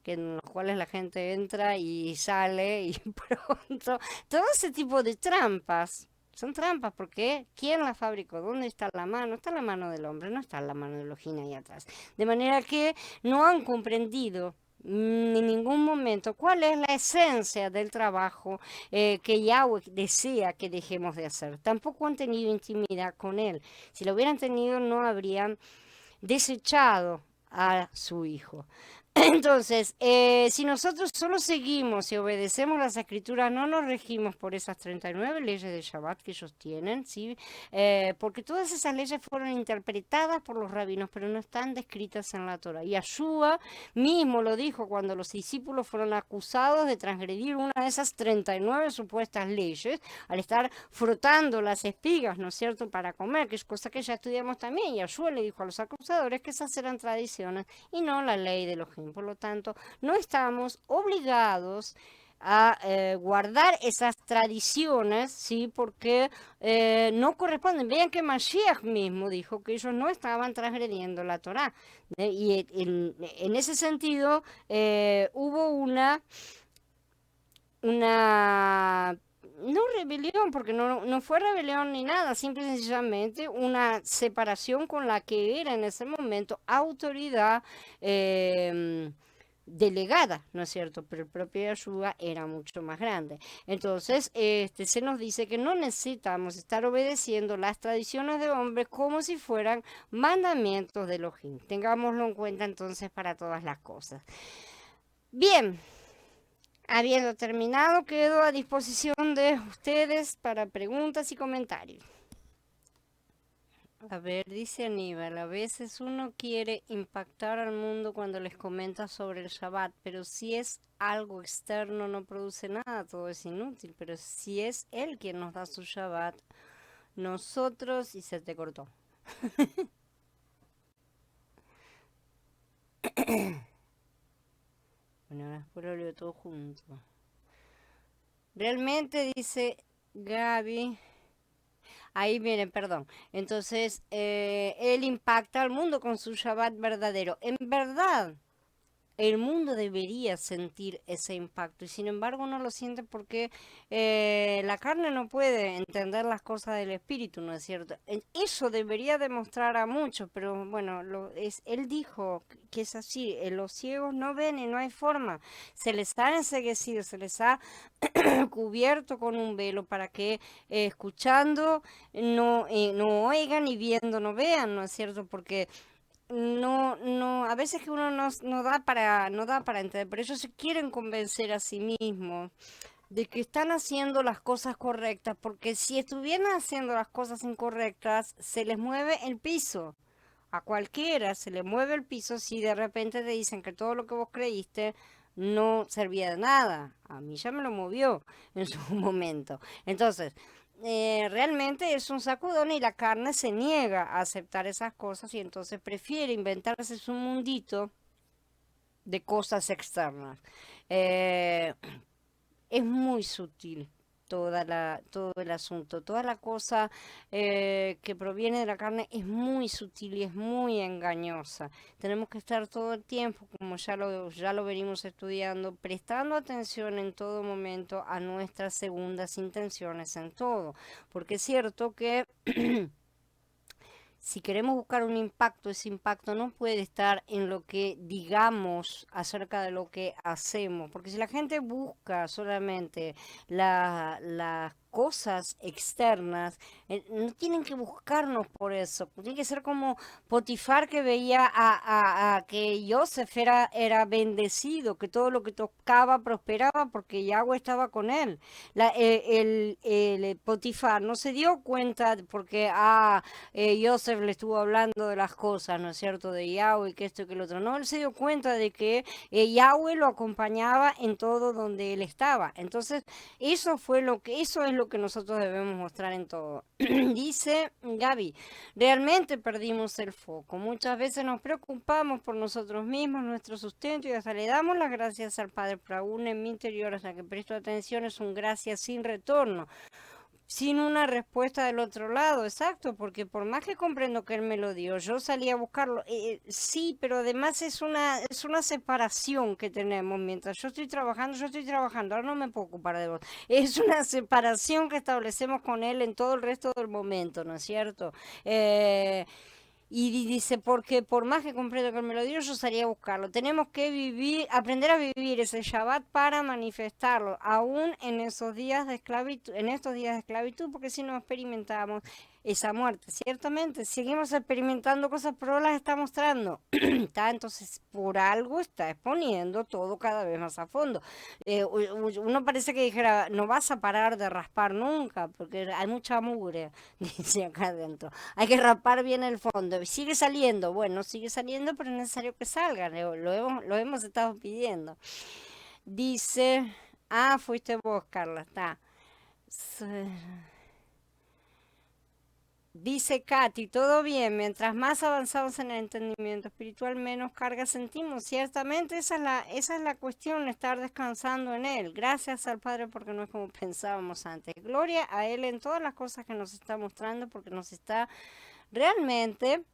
que en los cuales la gente entra y sale y pronto, todo ese tipo de trampas. Son trampas porque ¿quién las fabricó? ¿Dónde está la mano? Está la mano del hombre, no está la mano de Elohim ahí atrás. De manera que no han comprendido en ningún momento cuál es la esencia del trabajo que Yahweh desea que dejemos de hacer. Tampoco han tenido intimidad con él. Si lo hubieran tenido, no habrían desechado a su hijo. Entonces, si nosotros solo seguimos y obedecemos las escrituras, no nos regimos por esas 39 leyes de Shabbat que ellos tienen, ¿sí? Porque todas esas leyes fueron interpretadas por los rabinos, pero no están descritas en la Torah. Y Yeshua mismo lo dijo cuando los discípulos fueron acusados de transgredir una de esas 39 supuestas leyes, al estar frotando las espigas, ¿no es cierto?, para comer, que es cosa que ya estudiamos también. Y Yeshua le dijo a los acusadores que esas eran tradiciones y no la ley de Elohim. Por lo tanto, no estamos obligados a guardar esas tradiciones, ¿sí? Porque no corresponden. Vean que Mashiach mismo dijo que ellos no estaban transgrediendo la Torá. Y en ese sentido hubo una no rebelión, porque no fue rebelión ni nada, simple y sencillamente una separación con la que era en ese momento autoridad delegada, ¿no es cierto? Pero el propio Yeshua era mucho más grande. Entonces, se nos dice que no necesitamos estar obedeciendo las tradiciones de hombres como si fueran mandamientos de Elohim. Tengámoslo en cuenta entonces para todas las cosas. Bien. Habiendo terminado, quedo a disposición de ustedes para preguntas y comentarios. A ver, dice Aníbal, a veces uno quiere impactar al mundo cuando les comenta sobre el Shabbat, pero si es algo externo no produce nada, todo es inútil, pero si es Él quien nos da su Shabbat, nosotros, y se te cortó. Bueno, ahora después lo leo todo junto. Realmente, dice Gaby, ahí viene, perdón. Entonces, él impacta al mundo con su Shabbat verdadero. En verdad, el mundo debería sentir ese impacto y sin embargo no lo siente porque la carne no puede entender las cosas del espíritu, ¿no es cierto? Eso debería demostrar a muchos, pero bueno, él dijo que es así, los ciegos no ven y no hay forma, se les ha enceguecido, se les ha cubierto con un velo para que escuchando no oigan y viendo no vean, ¿no es cierto? Porque a veces que uno no da para entender, pero ellos se quieren convencer a sí mismos de que están haciendo las cosas correctas, porque si estuvieran haciendo las cosas incorrectas, se les mueve el piso. A cualquiera se le mueve el piso si de repente te dicen que todo lo que vos creíste no servía de nada. A mí ya me lo movió en su momento. Entonces, realmente es un sacudón y la carne se niega a aceptar esas cosas y entonces prefiere inventarse su mundito de cosas externas. Eh, es muy sutil todo el asunto, toda la cosa que proviene de la carne es muy sutil y es muy engañosa. Tenemos que estar todo el tiempo, como ya lo venimos estudiando, prestando atención en todo momento a nuestras segundas intenciones en todo, porque es cierto que si queremos buscar un impacto, ese impacto no puede estar en lo que digamos acerca de lo que hacemos, porque si la gente busca solamente las cosas externas, no tienen que buscarnos por eso, tiene que ser como Potifar que veía a que Joseph era bendecido, que todo lo que tocaba prosperaba porque Yahweh estaba con él. El Potifar no se dio cuenta porque Joseph le estuvo hablando de las cosas, ¿no es cierto? De Yahweh, que esto y que lo otro. No, él se dio cuenta de que Yahweh lo acompañaba en todo donde él estaba. Entonces, eso es lo que nosotros debemos mostrar en todo. Dice Gaby, realmente perdimos el foco. Muchas veces nos preocupamos por nosotros mismos, nuestro sustento, y hasta le damos las gracias al Padre, pero aún en mi interior, hasta que presto atención, es un gracias sin retorno, sin una respuesta del otro lado, exacto, porque por más que comprendo que él me lo dio, yo salí a buscarlo, sí, pero además es una separación que tenemos, mientras yo estoy trabajando, ahora no me puedo ocupar de vos, es una separación que establecemos con él en todo el resto del momento, ¿no es cierto? Y dice, porque por más que comprendo que él me lo dio, yo salí a buscarlo. Tenemos que aprender a vivir ese Shabbat para manifestarlo, aún en esos días de esclavitud, porque si no experimentamos esa muerte. Ciertamente, seguimos experimentando cosas, pero las está mostrando. ¿Está? Entonces, por algo está exponiendo todo cada vez más a fondo. Uno parece que dijera, no vas a parar de raspar nunca, porque hay mucha mugre, dice acá adentro. Hay que raspar bien el fondo. Sigue saliendo, bueno, sigue saliendo, pero es necesario que salga. Lo hemos estado pidiendo. Dice, fuiste vos, Carla, está. Dice Katy, todo bien, mientras más avanzamos en el entendimiento espiritual, menos carga sentimos. Ciertamente esa es la cuestión, estar descansando en Él. Gracias al Padre porque no es como pensábamos antes. Gloria a Él en todas las cosas que nos está mostrando porque nos está realmente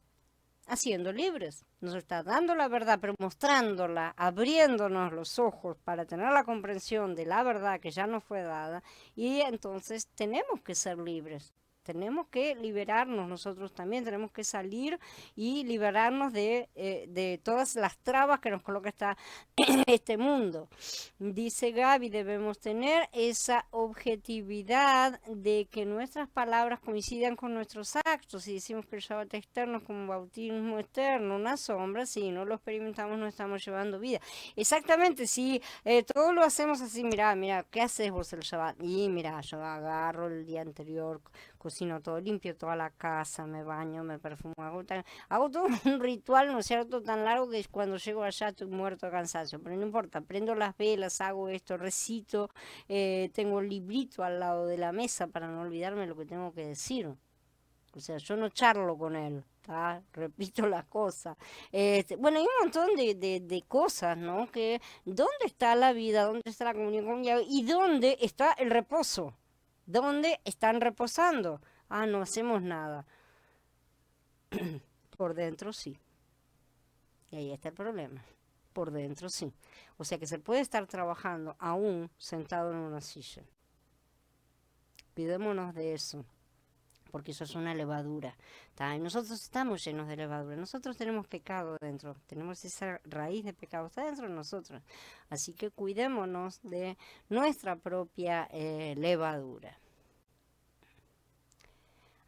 haciendo libres. Nos está dando la verdad, pero mostrándola, abriéndonos los ojos para tener la comprensión de la verdad que ya nos fue dada. Y entonces tenemos que ser libres. Tenemos que liberarnos nosotros también, tenemos que salir y liberarnos de todas las trabas que nos coloca este mundo. Dice Gaby, debemos tener esa objetividad de que nuestras palabras coincidan con nuestros actos. Si decimos que el Shabbat externo es como un bautismo externo, una sombra, si no lo experimentamos no estamos llevando vida. Exactamente, si todo lo hacemos así, mira, ¿qué haces vos el Shabbat? Y mira, yo agarro el día anterior, cocino todo, limpio toda la casa, me baño, me perfumo, hago todo un ritual, ¿no es cierto?, tan largo que cuando llego allá estoy muerto de cansancio, pero no importa, prendo las velas, hago esto, recito, tengo el librito al lado de la mesa para no olvidarme lo que tengo que decir. O sea, yo no charlo con él, ¿tá? Repito las cosas. Bueno, hay un montón de cosas, ¿no? Que, ¿dónde está la vida? ¿Dónde está la comunión con Yahweh? ¿Y dónde está el reposo? ¿Dónde están reposando? No hacemos nada. Por dentro sí. Y ahí está el problema. Por dentro sí. O sea que se puede estar trabajando aún sentado en una silla. Cuidémonos de eso, porque eso es una levadura. ¿Tá? Y nosotros estamos llenos de levadura. Nosotros tenemos pecado dentro. Tenemos esa raíz de pecado. Está dentro de nosotros. Así que cuidémonos de nuestra propia levadura.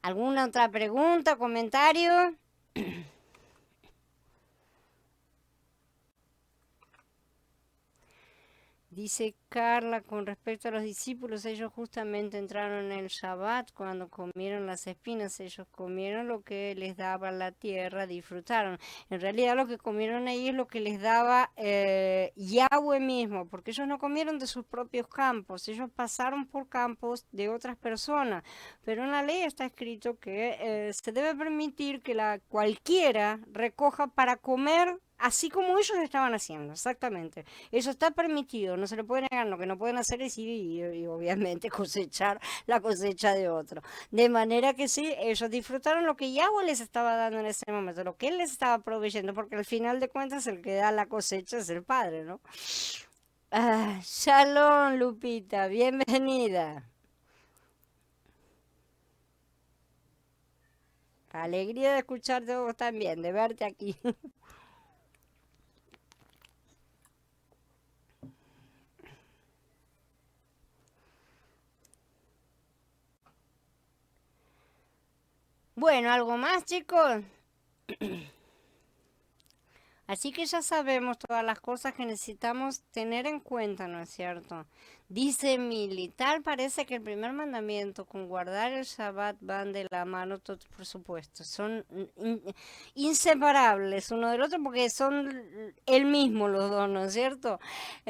¿Alguna otra pregunta, comentario? Dice Carla, con respecto a los discípulos, ellos justamente entraron en el Shabbat cuando comieron las espinas, ellos comieron lo que les daba la tierra, disfrutaron. En realidad lo que comieron ahí es lo que les daba Yahweh mismo, porque ellos no comieron de sus propios campos, ellos pasaron por campos de otras personas, pero en la ley está escrito que se debe permitir que cualquiera recoja para comer así como ellos estaban haciendo, exactamente. Eso está permitido, no se le puede negar, lo que no pueden hacer es ir y obviamente cosechar la cosecha de otro. De manera que sí, ellos disfrutaron lo que Yahweh les estaba dando en ese momento, lo que Él les estaba proveyendo, porque al final de cuentas el que da la cosecha es el Padre, ¿no? Shalom, Lupita, bienvenida. Alegría de escucharte vos también, de verte aquí. Bueno, ¿algo más, chicos? Así que ya sabemos todas las cosas que necesitamos tener en cuenta, ¿no es cierto? Dice Mili, tal parece que el primer mandamiento con guardar el Shabbat van de la mano, por supuesto, son inseparables uno del otro porque son el mismo los dos, ¿no es cierto?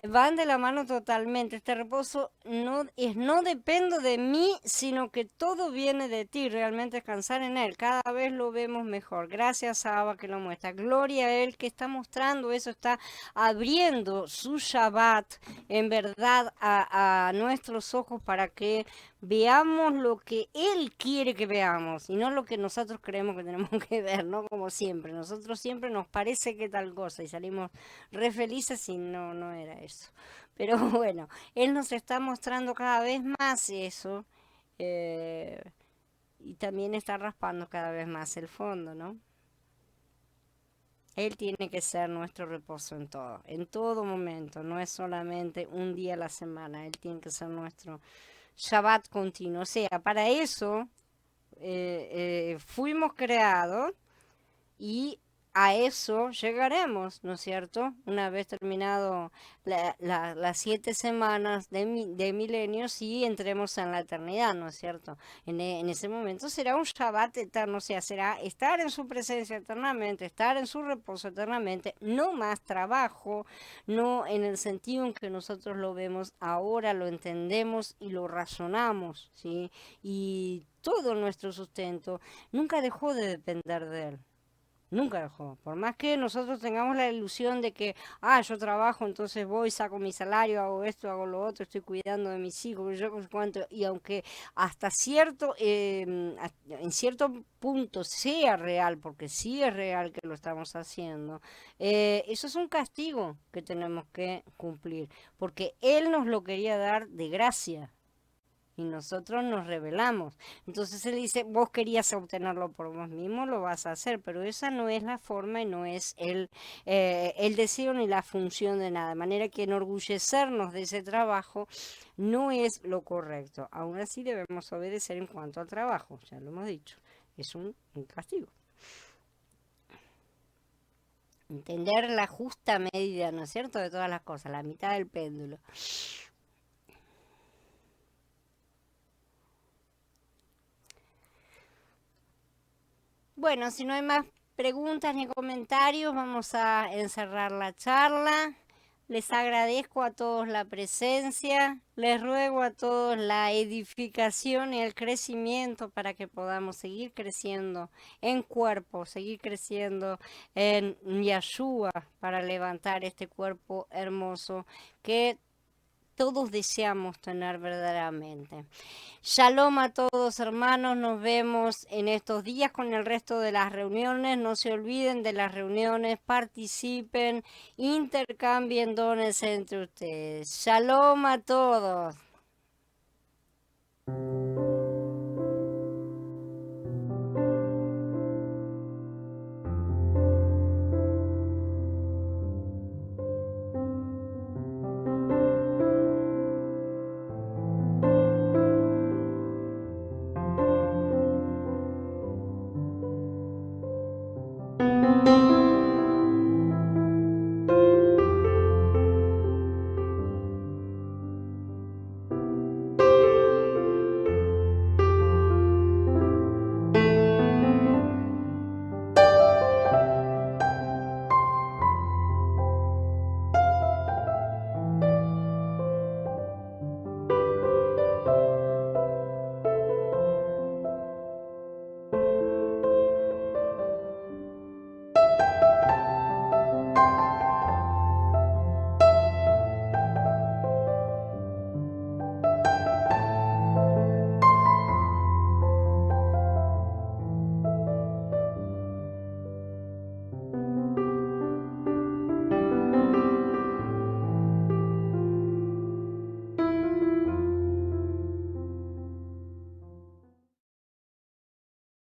Van de la mano totalmente. Este reposo no dependo de mí, sino que todo viene de ti, realmente descansar en Él. Cada vez lo vemos mejor. Gracias a Abba que lo muestra. Gloria a Él que está mostrando eso, está abriendo su Shabbat en verdad a nuestros ojos para que veamos lo que Él quiere que veamos y no lo que nosotros creemos que tenemos que ver, ¿no? Como siempre. Nosotros siempre nos parece que tal cosa y salimos re felices y no era eso. Pero bueno, Él nos está mostrando cada vez más eso eh, y también está raspando cada vez más el fondo, ¿no? Él tiene que ser nuestro reposo en todo momento, no es solamente un día a la semana, Él tiene que ser nuestro Shabbat continuo. O sea, para eso fuimos creados y a eso llegaremos, ¿no es cierto? Una vez terminado las 7 semanas de milenios y entremos en la eternidad, ¿no es cierto? En ese momento será un Shabbat eterno, o sea, será estar en su presencia eternamente, estar en su reposo eternamente, no más trabajo, no en el sentido en que nosotros lo vemos ahora, lo entendemos y lo razonamos, ¿sí? Y todo nuestro sustento nunca dejó de depender de él. Nunca dejó. Por más que nosotros tengamos la ilusión de que, yo trabajo, entonces voy, saco mi salario, hago esto, hago lo otro, estoy cuidando de mis hijos, yo no sé cuánto, y aunque hasta en cierto punto sea real, porque sí es real que lo estamos haciendo, eso es un castigo que tenemos que cumplir, porque Él nos lo quería dar de gracia y nosotros nos rebelamos. Entonces él dice, vos querías obtenerlo por vos mismo, lo vas a hacer, pero esa no es la forma y no es el deseo ni la función de nada. De manera que enorgullecernos de ese trabajo no es lo correcto. Aún así debemos obedecer en cuanto al trabajo, ya lo hemos dicho. Es un castigo. Entender la justa medida, ¿no es cierto?, de todas las cosas, la mitad del péndulo. Bueno, si no hay más preguntas ni comentarios, vamos a encerrar la charla. Les agradezco a todos la presencia, les ruego a todos la edificación y el crecimiento para que podamos seguir creciendo en cuerpo, seguir creciendo en Yahshua para levantar este cuerpo hermoso que todos deseamos tener verdaderamente. Shalom a todos hermanos, nos vemos en estos días con el resto de las reuniones, no se olviden de las reuniones, participen, intercambien dones entre ustedes. Shalom a todos.